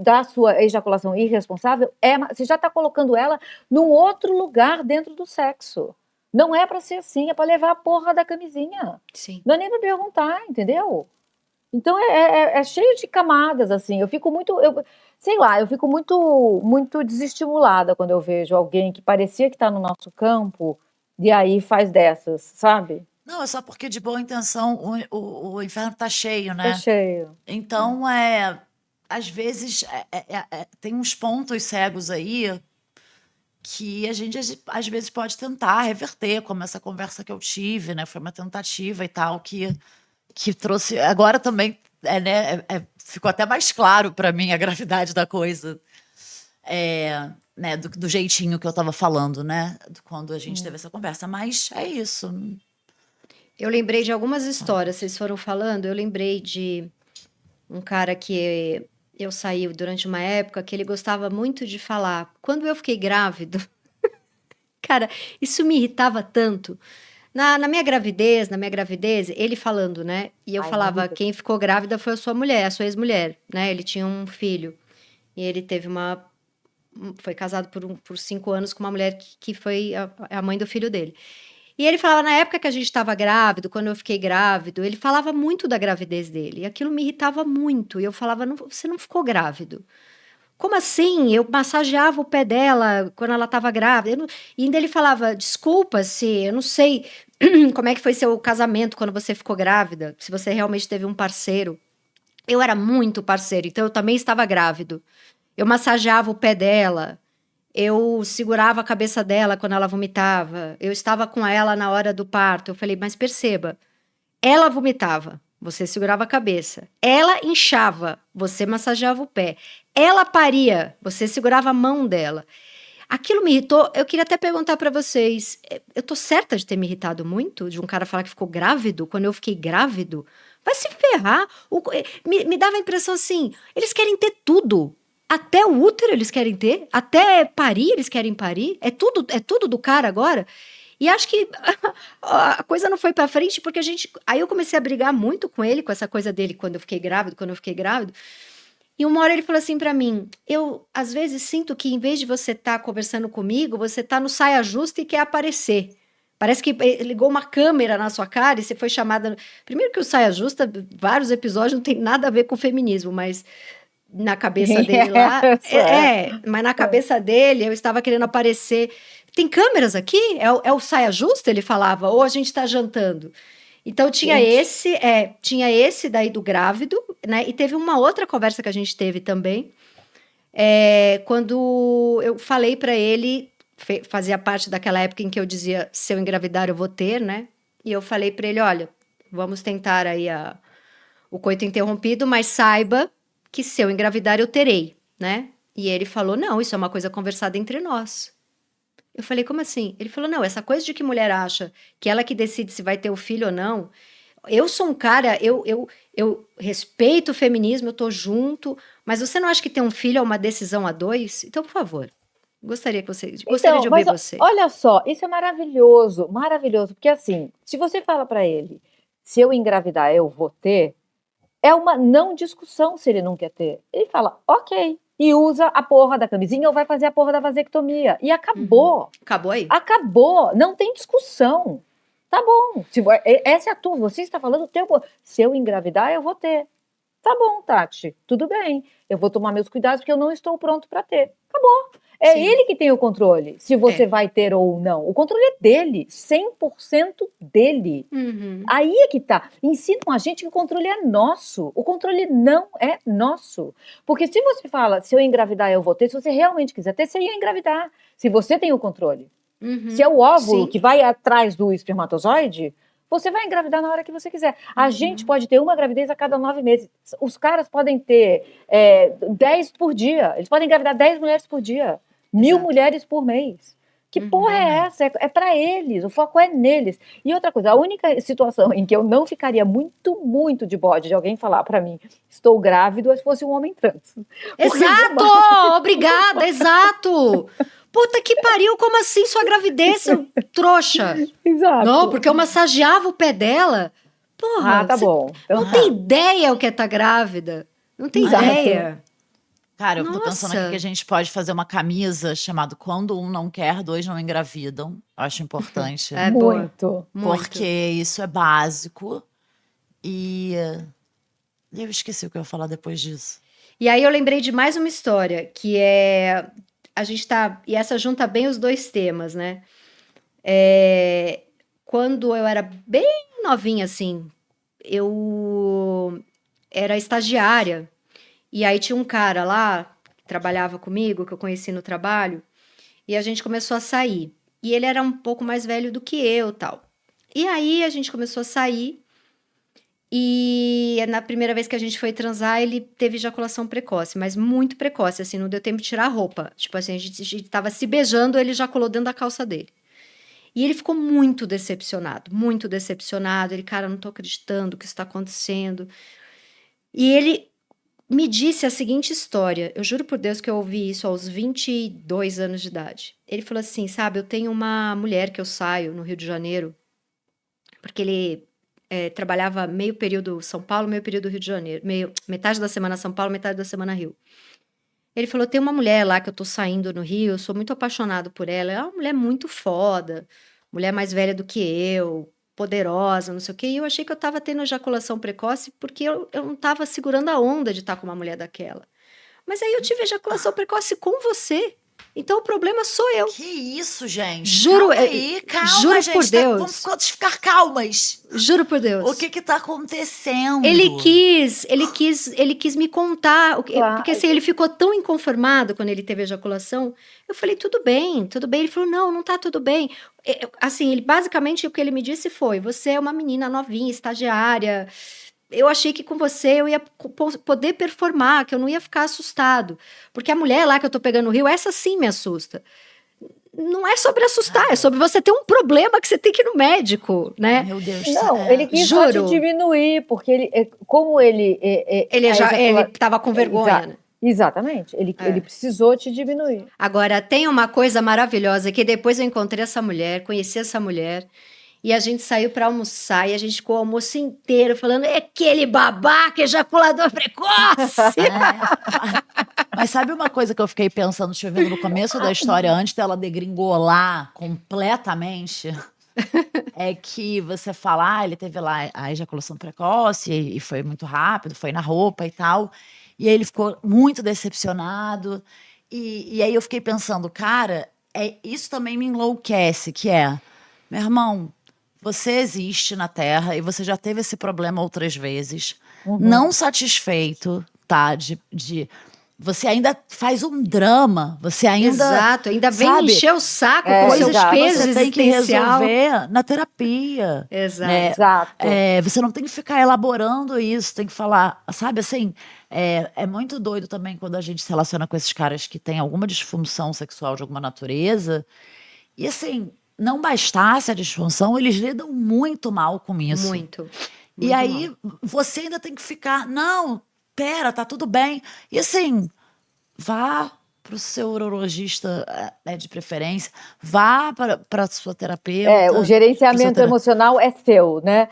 da sua ejaculação irresponsável, você já está colocando ela num outro lugar dentro do sexo. Não é para ser assim, é para levar a porra da camisinha. Sim. Não é nem para perguntar, entendeu? Então é cheio de camadas, assim. Eu fico muito, eu fico muito desestimulada quando eu vejo alguém que parecia que está no nosso campo e aí faz dessas, sabe? Não, é só porque de boa intenção o inferno tá cheio, né? Tá cheio. Então, às vezes, tem uns pontos cegos aí que a gente, às vezes, pode tentar reverter, como essa conversa que eu tive, né? Foi uma tentativa e tal, que trouxe... Agora também, ficou até mais claro para mim a gravidade da coisa. Né, do jeitinho que eu estava falando, né? Quando a gente teve essa conversa. Mas é isso. Eu lembrei de algumas histórias, vocês foram falando, eu lembrei de um cara que eu saí durante uma época que ele gostava muito de falar. Quando eu fiquei grávido, cara, isso me irritava tanto. Na minha gravidez, ele falando, né? E eu falava, quem ficou grávida foi a sua mulher, a sua ex-mulher, né? Ele tinha um filho. E ele teve foi casado por 5 anos com uma mulher que foi a mãe do filho dele. E ele falava, na época que a gente estava grávido, quando eu fiquei grávido, ele falava muito da gravidez dele. E aquilo me irritava muito. E eu falava, você não ficou grávido. Como assim? Eu massageava o pé dela quando ela estava grávida. E ainda ele falava, desculpa se eu não sei como é que foi seu casamento quando você ficou grávida, se você realmente teve um parceiro. Eu era muito parceiro, então eu também estava grávido. Eu massageava o pé dela. Eu segurava a cabeça dela quando ela vomitava. Eu estava com ela na hora do parto. Eu falei, mas perceba, ela vomitava, você segurava a cabeça. Ela inchava, você massageava o pé. Ela paria, você segurava a mão dela. Aquilo me irritou. Eu queria até perguntar para vocês, eu tô certa de ter me irritado muito? De um cara falar que ficou grávido quando eu fiquei grávido? Vai se ferrar. Me dava a impressão assim, eles querem ter tudo. Até o útero eles querem ter, até parir eles querem parir, é tudo do cara agora. E acho que a coisa não foi pra frente, porque aí eu comecei a brigar muito com ele, com essa coisa dele, quando eu fiquei grávido. E uma hora ele falou assim pra mim, eu às vezes sinto que em vez de você estar conversando comigo, você tá no saia justa e quer aparecer. Parece que ligou uma câmera na sua cara e você foi chamada... Primeiro que o saia justa, vários episódios não tem nada a ver com feminismo, mas... na cabeça dele lá, mas na cabeça dele eu estava querendo aparecer. Tem câmeras aqui? É o saia justa, ele falava, ou a gente está jantando. Então tinha esse daí do grávido, né? E teve uma outra conversa que a gente teve também, quando eu falei para ele, fazia parte daquela época em que eu dizia, se eu engravidar eu vou ter, né? E eu falei para ele, olha, vamos tentar aí o coito interrompido, mas saiba que se eu engravidar eu terei, né? E ele falou, não, isso é uma coisa conversada entre nós. Eu falei, como assim? Ele falou, não, essa coisa de que mulher acha que ela que decide se vai ter o filho ou não, eu sou um cara, eu respeito o feminismo, eu tô junto, mas você não acha que ter um filho é uma decisão a dois? Então, por favor, gostaria de ouvir você. Olha só, isso é maravilhoso, porque assim, se você fala para ele, se eu engravidar eu vou ter, é uma não discussão se ele não quer ter. Ele fala, ok. E usa a porra da camisinha ou vai fazer a porra da vasectomia. E acabou. Uhum. Acabou aí? Acabou. Não tem discussão. Tá bom. Essa é a tua. Você está falando o teu. Se eu engravidar, eu vou ter. Tá bom, Tati. Tudo bem. Eu vou tomar meus cuidados porque eu não estou pronto para ter. Acabou. É Sim. ele que tem o controle, se você vai ter ou não. O controle é dele, 100% dele. Aí é que tá. Ensinam a gente que o controle é nosso. O controle não é nosso. Porque se você fala, se eu engravidar eu vou ter, se você realmente quiser ter, você ia engravidar. Se você tem o controle. Se é o óvulo que vai atrás do espermatozoide, você vai engravidar na hora que você quiser. A gente pode ter uma gravidez a cada 9 meses. Os caras podem ter 10 por dia. Eles podem engravidar 10 mulheres por dia. 1000 mulheres por mês. Que porra é essa? É pra eles. O foco é neles. E outra coisa, a única situação em que eu não ficaria muito, muito de bode de alguém falar pra mim, estou grávido, é se fosse um homem trans. Exato! Obrigada, exato! Puta que pariu, como assim sua gravidez, seu trouxa? Exato. Não, porque eu massageava o pé dela. Porra, tá bom. Então, não tem ideia o que é estar grávida. Não tem ideia. Cara, eu tô pensando aqui que a gente pode fazer uma camisa chamada Quando um não quer, dois não engravidam. Acho importante. Muito. Porque isso é básico. E eu esqueci o que eu ia falar depois disso. E aí eu lembrei de mais uma história, que é... A gente tá... E essa junta bem os dois temas, né? Quando eu era bem novinha, assim, eu era estagiária. E aí tinha um cara lá, que trabalhava comigo, que eu conheci no trabalho, e a gente começou a sair. E ele era um pouco mais velho do que eu, tal. E aí a gente começou a sair, e na primeira vez que a gente foi transar, ele teve ejaculação precoce, mas muito precoce, assim, não deu tempo de tirar a roupa. Tipo assim, a gente tava se beijando, ele ejaculou dentro da calça dele. E ele ficou muito decepcionado, muito decepcionado. Ele, cara, não tô acreditando que isso tá acontecendo. E ele me disse a seguinte história, eu juro por Deus que eu ouvi isso aos 22 anos de idade. Ele falou assim, sabe, eu tenho uma mulher que eu saio no Rio de Janeiro, porque ele trabalhava meio período São Paulo, meio período Rio de Janeiro, metade da semana São Paulo, metade da semana Rio. Ele falou, tem uma mulher lá que eu tô saindo no Rio, eu sou muito apaixonado por ela, é uma mulher muito foda, mulher mais velha do que eu, poderosa, não sei o quê, e eu achei que eu tava tendo ejaculação precoce porque eu não tava segurando a onda de estar com uma mulher daquela. Mas aí eu tive ejaculação precoce com você. Então o problema sou eu. Que isso, gente? Juro, calma, juro gente, por Deus. Vamos todos ficar calmas. Juro por Deus. O que tá acontecendo? Ele quis me contar, porque assim, ele ficou tão inconformado quando ele teve ejaculação. Eu falei, tudo bem, tudo bem. Ele falou, não tá tudo bem. Assim, ele basicamente o que ele me disse foi, você é uma menina novinha, estagiária. Eu achei que com você eu ia poder performar, que eu não ia ficar assustado. Porque a mulher lá que eu tô pegando no Rio, essa sim me assusta. Não é sobre assustar, é sobre você ter um problema que você tem que ir no médico, né? Meu Deus. Não, ele quis só te diminuir, porque ele, como ele... Ele tava com vergonha, né? Exatamente, ele precisou te diminuir. Agora, tem uma coisa maravilhosa, que depois eu encontrei essa mulher, conheci essa mulher, e a gente saiu para almoçar, e a gente ficou o almoço inteiro falando, é aquele babaca, ejaculador precoce! Mas sabe uma coisa que eu fiquei pensando, chovendo no começo da história, antes dela degringolar completamente, é que você fala, ele teve lá a ejaculação precoce, e foi muito rápido, foi na roupa e tal, e aí ele ficou muito decepcionado, e aí eu fiquei pensando, cara, isso também me enlouquece, que meu irmão, você existe na Terra e você já teve esse problema outras vezes, não satisfeito, tá, você ainda faz um drama, você ainda... Exato, ainda vem encher o saco com seus pesos você tem que resolver na terapia. Exato. Né? Exato. Você não tem que ficar elaborando isso, tem que falar, sabe, assim, é muito doido também quando a gente se relaciona com esses caras que têm alguma disfunção sexual de alguma natureza, e assim, não bastasse a disfunção, eles lidam muito mal com isso. Muito e aí, você ainda tem que ficar, não, pera, tá tudo bem. E assim, vá pro seu urologista de preferência, vá para sua terapeuta. O gerenciamento emocional é seu, né?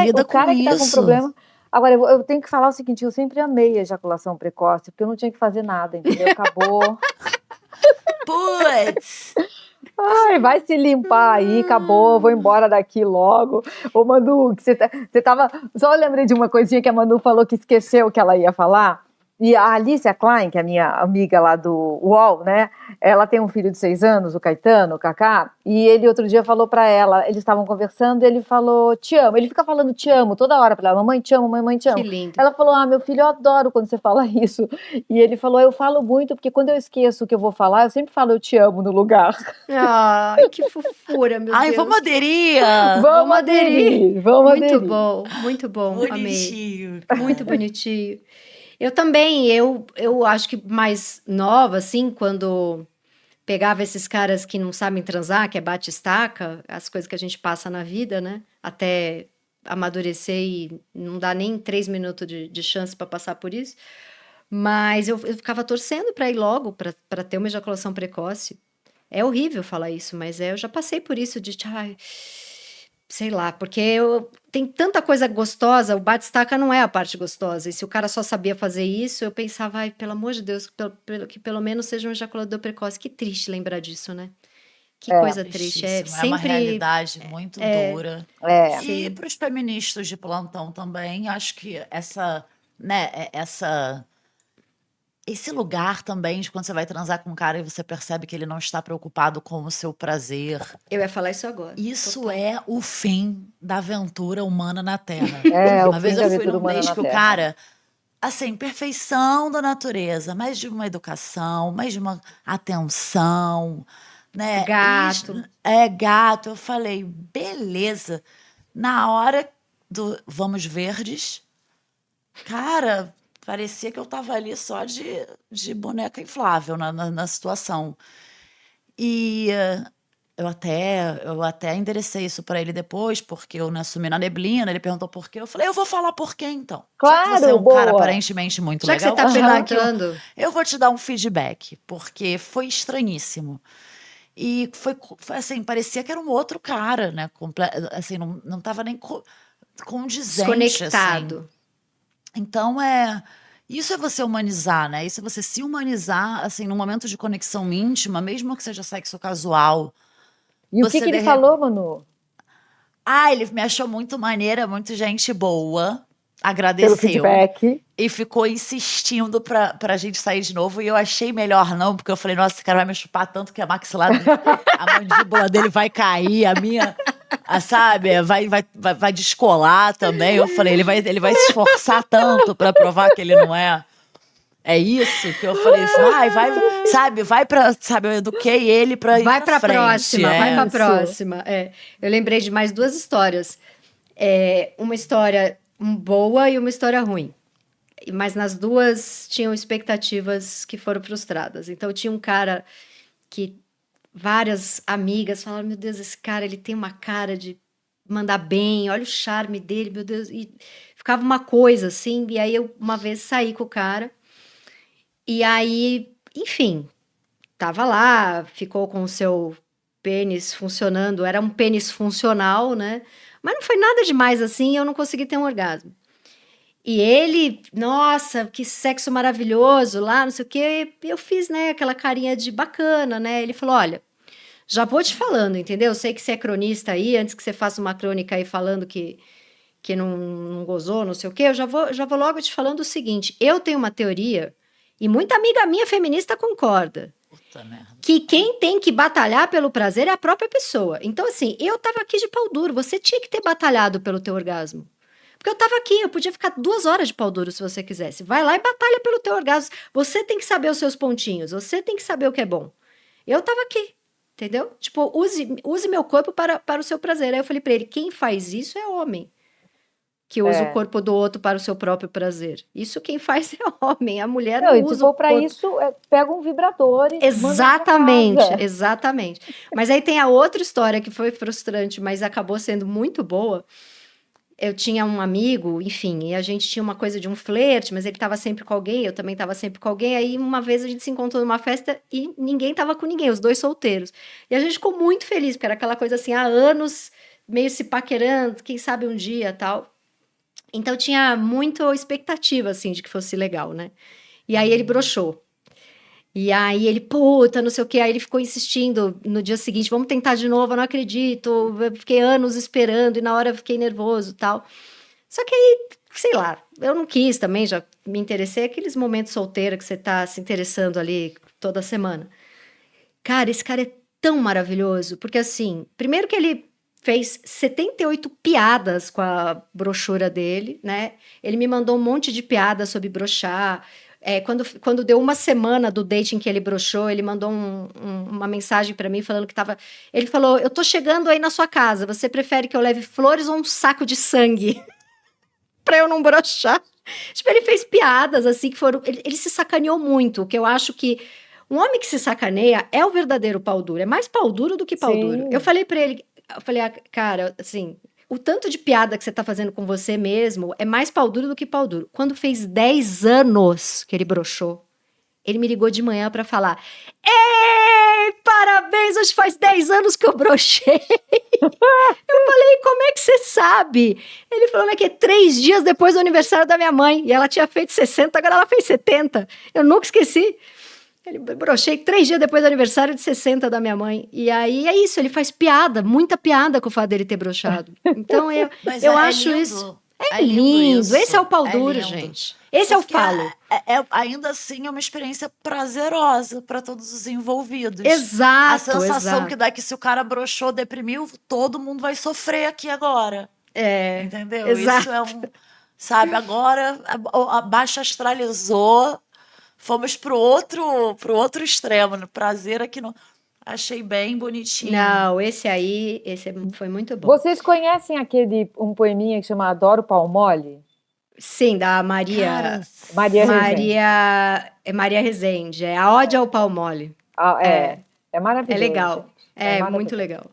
Lida o cara com que tá isso. com problema... Agora, eu tenho que falar o seguinte, eu sempre amei a ejaculação precoce, porque eu não tinha que fazer nada, entendeu? Acabou. Putz! Ai, vai se limpar aí, acabou, vou embora daqui logo. Ô, Manu, você tava... Só eu lembrei de uma coisinha que a Manu falou que esqueceu que ela ia falar. E a Alicia Klein, que é a minha amiga lá do UOL, né? Ela tem um filho de 6 anos, o Caetano, o Kaká, e ele outro dia falou pra ela, eles estavam conversando, ele falou, te amo. Ele fica falando te amo toda hora pra ela, mamãe te amo, mamãe te amo. Que lindo. Ela falou, meu filho, eu adoro quando você fala isso. E ele falou, eu falo muito, porque quando eu esqueço o que eu vou falar, eu sempre falo eu te amo no lugar. Ai, que fofura, meu Deus. Vamos aderir! Vamos aderir! Vamos aderir. Muito bom, Bonitinho. Amei. Muito bonitinho. Eu também, eu acho que mais nova, assim, quando pegava esses caras que não sabem transar, que é bate-estaca, as coisas que a gente passa na vida, né? Até amadurecer e não dá nem 3 minutos de chance para passar por isso. Mas eu ficava torcendo para ir logo, para ter uma ejaculação precoce. É horrível falar isso, mas eu já passei por isso de, sei lá, porque tem tanta coisa gostosa, o bate-estaca não é a parte gostosa, e se o cara só sabia fazer isso, eu pensava, pelo amor de Deus, que pelo menos seja um ejaculador precoce. Que triste lembrar disso, né? Que coisa triste. É uma realidade muito dura. E para os feministas de plantão também, acho que esse lugar também de quando você vai transar com um cara e você percebe que ele não está preocupado com o seu prazer. Eu ia falar isso agora. Isso total. É o fim da aventura humana na Terra. Uma vez eu fui num mês que o cara, assim, perfeição da natureza, mais de uma educação, mais de uma atenção, né? Gato. Gato. Eu falei, beleza. Na hora do Vamos Verdes, cara, parecia que eu tava ali só de boneca inflável na situação. E eu até enderecei isso para ele depois, porque eu sumi na neblina, ele perguntou por quê. Eu falei, eu vou falar por quê, então. Claro, já que você é um cara aparentemente muito já legal. Já que você tá perguntando. Eu vou te dar um feedback, porque foi estranhíssimo. E foi assim, parecia que era um outro cara, né? Assim, não tava nem condizente. Desconectado. Assim. Então, isso é você humanizar, né? Isso é você se humanizar, assim, num momento de conexão íntima, mesmo que seja sexo casual. E o que ele falou, Manu? Ele me achou muito maneira, muito gente boa. Agradeceu. Pelo feedback. E ficou insistindo pra gente sair de novo. E eu achei melhor não, porque eu falei, nossa, esse cara vai me chupar tanto que a maxilar, a mandíbula dele vai cair, a minha... sabe, vai descolar também. Eu falei, ele vai se esforçar tanto pra provar que ele não é. É isso que eu falei, eu eduquei ele pra ir pra frente. Vai pra próxima. Eu lembrei de mais 2 histórias. Uma história boa e uma história ruim. Mas nas 2 tinham expectativas que foram frustradas. Então tinha um cara que várias amigas falaram, meu Deus, esse cara, ele tem uma cara de mandar bem, olha o charme dele, meu Deus, e ficava uma coisa assim, e aí eu uma vez saí com o cara, e aí, enfim, tava lá, ficou com o seu pênis funcionando, era um pênis funcional, né, mas não foi nada demais assim, eu não consegui ter um orgasmo. E ele, nossa, que sexo maravilhoso lá, não sei o quê. Eu fiz, né, aquela carinha de bacana, né? Ele falou, olha, já vou te falando, entendeu? Eu sei que você é cronista aí, antes que você faça uma crônica aí falando que não gozou, não sei o quê, eu já vou logo te falando o seguinte, eu tenho uma teoria, e muita amiga minha feminista concorda, puta merda, que quem tem que batalhar pelo prazer é a própria pessoa. Então, assim, eu tava aqui de pau duro, você tinha que ter batalhado pelo teu orgasmo. Porque eu tava aqui, eu podia ficar 2 horas de pau duro se você quisesse. Vai lá e batalha pelo teu orgasmo. Você tem que saber os seus pontinhos, você tem que saber o que é bom. Eu tava aqui, entendeu? Tipo, use meu corpo para o seu prazer. Aí eu falei pra ele, quem faz isso é homem. Que usa o corpo do outro para o seu próprio prazer. Isso quem faz é homem, a mulher não usa o corpo. Pra isso, pega um vibrador e Exatamente. Mas aí tem a outra história que foi frustrante, mas acabou sendo muito boa. Eu tinha um amigo, enfim, e a gente tinha uma coisa de um flerte, mas ele estava sempre com alguém, eu também estava sempre com alguém. Aí uma vez a gente se encontrou numa festa e ninguém estava com ninguém, os 2 solteiros. E a gente ficou muito feliz, porque era aquela coisa assim, há anos, meio se paquerando, quem sabe um dia, tal. Então tinha muita expectativa, assim, de que fosse legal, né? E aí ele broxou. E aí ele, puta, não sei o que, aí ele ficou insistindo no dia seguinte, vamos tentar de novo, eu não acredito, eu fiquei anos esperando e na hora eu fiquei nervoso e tal. Só que aí, sei lá, eu não quis também, já me interessei, aqueles momentos solteira que você tá se interessando ali toda semana. Cara, esse cara é tão maravilhoso, porque assim, primeiro que ele fez 78 piadas com a brochura dele, né? Ele me mandou um monte de piadas sobre brochar. Quando deu uma semana do date em que ele brochou, ele mandou uma mensagem pra mim falando que tava. Ele falou: Eu tô chegando aí na sua casa. Você prefere que eu leve flores ou um saco de sangue pra eu não brochar? Tipo, ele fez piadas assim que foram. Ele se sacaneou muito, o que eu acho que. Um homem que se sacaneia é o verdadeiro pau duro. É mais pau duro do que pau duro. Sim. Eu falei pra ele, cara, assim, o tanto de piada que você tá fazendo com você mesmo é mais pau duro do que pau duro. Quando fez 10 anos que ele broxou, ele me ligou de manhã pra falar: Ei, parabéns, hoje faz 10 anos que eu brochei. Eu falei: Como é que você sabe? Ele falou: que é 3 dias depois do aniversário da minha mãe. E ela tinha feito 60, agora ela fez 70. Eu nunca esqueci. Ele brochei 3 dias depois do aniversário de 60 da minha mãe. E aí é isso, ele faz piada, muita piada com o fato dele ter brochado. Então eu acho lindo. isso. É lindo. Isso. Esse é o pau duro, lindo. gente. Esse Porque é o falo. Ainda assim é uma experiência prazerosa para todos os envolvidos. Exato. A sensação que dá é que se o cara broxou, deprimiu, todo mundo vai sofrer aqui agora. Entendeu? Exato. Isso é sabe, agora a baixa astralizou. Fomos pro outro extremo, no prazer aqui no. Achei bem bonitinho. Não, esse foi muito bom. Vocês conhecem um poeminha que chama Adoro Pau Mole? Sim, da Maria. Cara, Maria Rezende. É a Ode ao Pau Mole. É maravilhoso. É legal. É muito legal.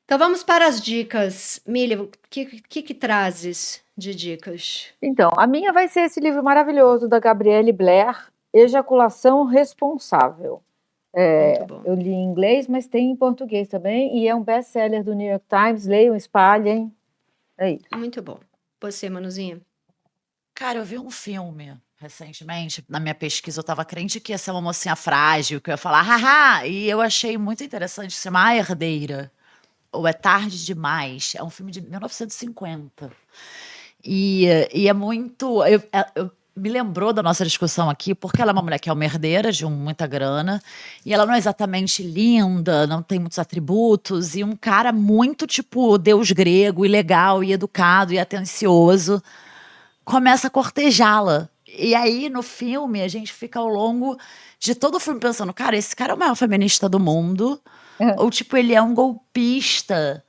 Então vamos para as dicas. Mili, o que trazes de dicas? Então, a minha vai ser esse livro maravilhoso da Gabrielle Blair, Ejaculação Responsável. Muito bom. Eu li em inglês, mas tem em português também, e é um best-seller do New York Times. Leiam, espalhem. É isso. Muito bom. Você, Manuzinha? Cara, eu vi um filme recentemente, na minha pesquisa eu tava crente que ia ser uma mocinha frágil, que eu ia falar, haha, e eu achei muito interessante, se chama A Herdeira, ou É Tarde Demais, é um filme de 1950, e é muito, me lembrou da nossa discussão aqui, porque ela é uma mulher que é uma herdeira de muita grana, e ela não é exatamente linda, não tem muitos atributos, e um cara muito tipo deus grego, e legal, e educado, e atencioso, começa a cortejá-la. E aí, no filme, a gente fica ao longo de todo o filme pensando, cara, esse cara é o maior feminista do mundo, ou tipo, ele é um golpista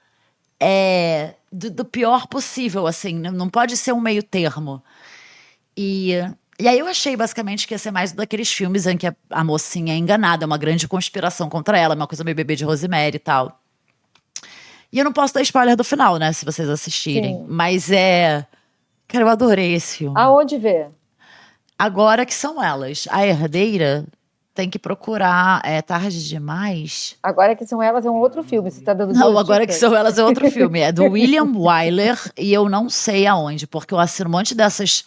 do pior possível, assim, não pode ser um meio termo. E aí eu achei, basicamente, que ia ser mais daqueles filmes em que a mocinha é enganada, é uma grande conspiração contra ela, uma coisa meio Bebê de Rosemary e tal. E eu não posso dar spoiler do final, né, se vocês assistirem. Sim. Mas cara, eu adorei esse filme. Aonde ver? Agora que são elas. A Herdeira tem que procurar Tarde Demais. Agora que são elas é um outro filme. Você tá dando Não, Agora que são elas é outro filme. É do William Wyler e eu não sei aonde, porque eu assino um monte dessas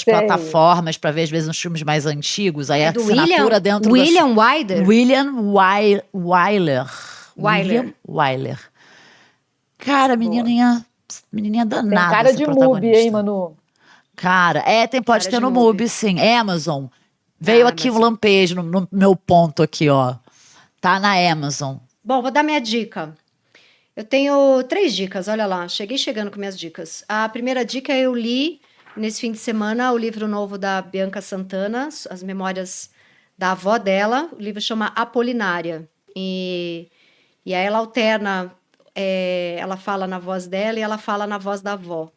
plataformas para ver, às vezes, uns filmes mais antigos. Aí a assinatura dentro William Wyler? William Wyler. Cara, menininha danada. Tem cara de MUBI, hein, Manu? Cara, pode ter no MUBI, sim. Amazon. Veio aqui um lampejo no meu ponto aqui, ó. Tá na Amazon. Bom, vou dar minha dica. Eu tenho 3 dicas, olha lá. Cheguei chegando com minhas dicas. A primeira dica eu li nesse fim de semana o livro novo da Bianca Santana, As Memórias da Avó dela. O livro chama Apolinária. E aí ela alterna, ela fala na voz dela e ela fala na voz da avó.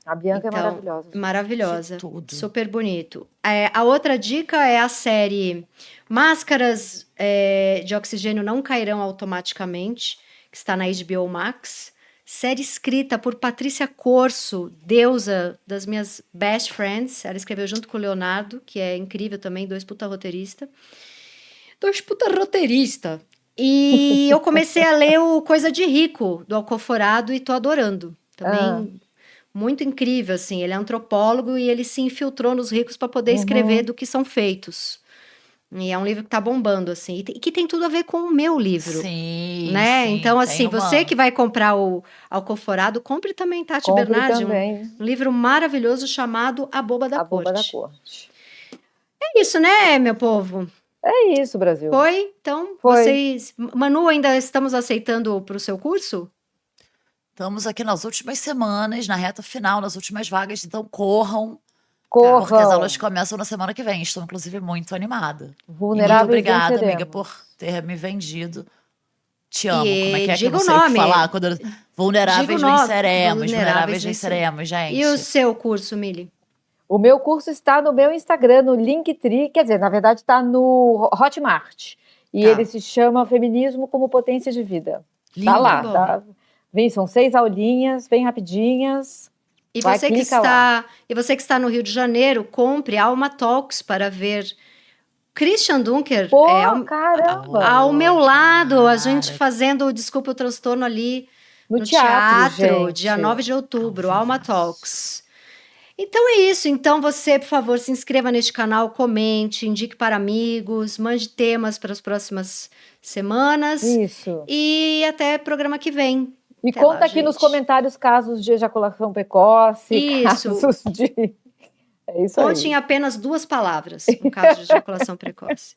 A Bianca é maravilhosa. Maravilhosa. Tudo. Super bonito. A outra dica é a série Máscaras de Oxigênio Não Cairão Automaticamente, que está na HBO Max. Série escrita por Patrícia Corso, deusa das minhas best friends. Ela escreveu junto com o Leonardo, que é incrível também, 2 puta roteirista. 2 puta roteirista. E eu comecei a ler o Coisa de Rico, do Alcoforado, e tô adorando. Também muito incrível, assim. Ele é antropólogo e ele se infiltrou nos ricos para poder escrever do que são feitos. E é um livro que tá bombando, assim, e que tem tudo a ver com o meu livro. Sim, né? sim, Então, assim, tem você uma... que vai comprar o Alcoforado, compre também Tati Compre Bernardi, também um livro maravilhoso chamado A Boba da A Boba da Corte. Corte. É isso, né, meu povo? É isso, Brasil. Foi? Então, Foi. vocês... Manu, ainda estamos aceitando para o seu curso? Estamos aqui nas últimas semanas, na reta final, nas últimas vagas, então corram. Corram. Porque as aulas começam na semana que vem. Estou, inclusive, muito animada. Vulneráveis E muito obrigada, venceremos. amiga, por ter me vendido. Te amo. E Como é que eu diga não o sei o que nome. falar? Quando... Vulneráveis Diga o nome. venceremos. Vulneráveis venceremos, gente. E o seu curso, Mili? O meu curso está no meu Instagram, no Linktree, quer dizer, na verdade está no Hotmart. E Tá. ele se chama Feminismo como Potência de Vida. Lindo. Tá lá, Bom. tá? Vem, são 6 aulinhas, bem rapidinhas. E Vai, você que clica lá. está no Rio de Janeiro, compre Alma Talks para ver Christian Dunker Pô, caramba! ao meu lado, a gente Cara. fazendo o Desculpa o Transtorno ali No no teatro, gente. dia 9 de outubro, Ao Alma vivaço. Talks. Então é isso. Então você, por favor, se inscreva neste canal, comente, indique para amigos, mande temas para as próximas semanas. Isso. E até programa que vem. E Até conta lá, aqui nos gente. comentários casos de ejaculação precoce, Isso. casos de... É isso aí. Conte em apenas 2 palavras, no caso de ejaculação precoce.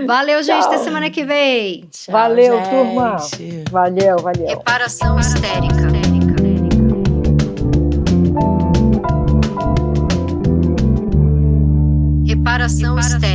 Valeu, gente. Tchau. Até semana que vem. Tchau, Valeu, gente. turma. Valeu, valeu. Reparação histérica. Reparação histérica.